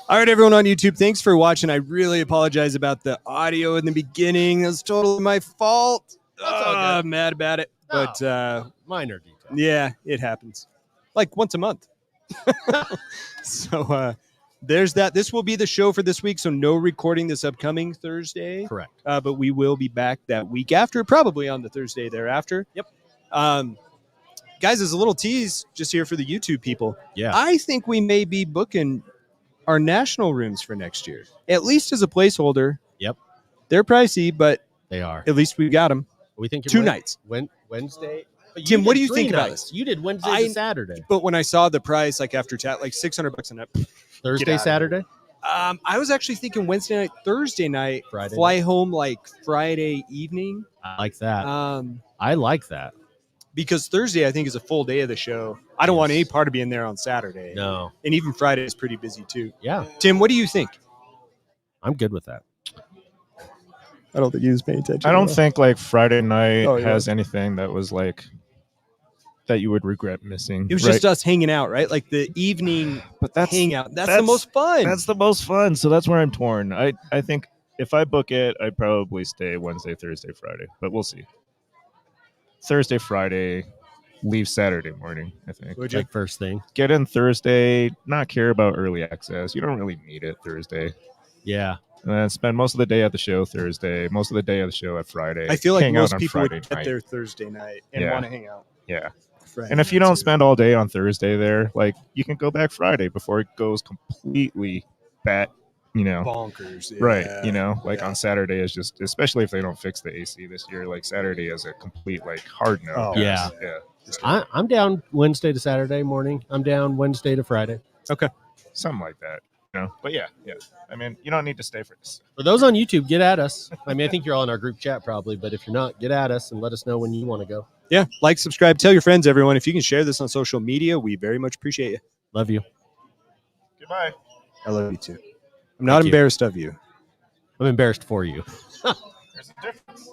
All right, everyone on YouTube, thanks for watching. I really apologize about the audio in the beginning. It was totally my fault. I'm mad about it. No, but minor detail. Yeah, it happens. Like once a month. So there's that. This will be the show for this week, so no recording this upcoming Thursday. Correct. But we will be back that week after, probably on the Thursday thereafter. Yep. Guys, as a little tease just here for the YouTube people. Yeah. I think we may be booking our national rooms for next year, at least as a placeholder. Yep. They're pricey, but they are. At least we got them. We think 2 nights. Wednesday. Tim, what do you think about this? You did Wednesday to Saturday. But when I saw the price, like after like $600 a night. Thursday, Saturday? I was actually thinking Wednesday night, Thursday night, Friday fly home like Friday evening. I like that. I like that. Because Thursday, I think, is a full day of the show. I don't want any part of being there on Saturday. No. And even Friday is pretty busy, too. Yeah. Tim, what do you think? I'm good with that. I don't think he was paying attention. I don't think like Friday night has anything that was like that you would regret missing. It was just us hanging out, right? Like the evening hangout. That's the most fun. That's the most fun. So that's where I'm torn. I think if I book it, I'd probably stay Wednesday, Thursday, Friday. But we'll see. Thursday, Friday, leave Saturday morning, I think. Would you? Like first thing. Get in Thursday, not care about early access. You don't really need it Thursday. Yeah. And then spend most of the day at the show Thursday, most of the day at the show at Friday. I feel like hang most out on people Friday would get night. there Thursday night and want to hang out. Yeah. Friday and if you night don't too. spend all day on Thursday there, like you can go back Friday before it goes completely bat, bonkers. Yeah. Right. Like on Saturday is just, especially if they don't fix the AC this year, like Saturday is a complete like hard no. Oh, yeah. Yeah. I'm down Wednesday to Saturday morning. I'm down Wednesday to Friday. Okay. Something like that. But yeah. I mean, you don't need to stay for this. For those on YouTube, get at us. I mean, I think you're all in our group chat probably, but if you're not, get at us and let us know when you want to go. Yeah, like, subscribe, tell your friends, everyone. If you can share this on social media, we very much appreciate you. Love you. Goodbye. I love you too. I'm not embarrassed of you. I'm embarrassed for you. There's a difference.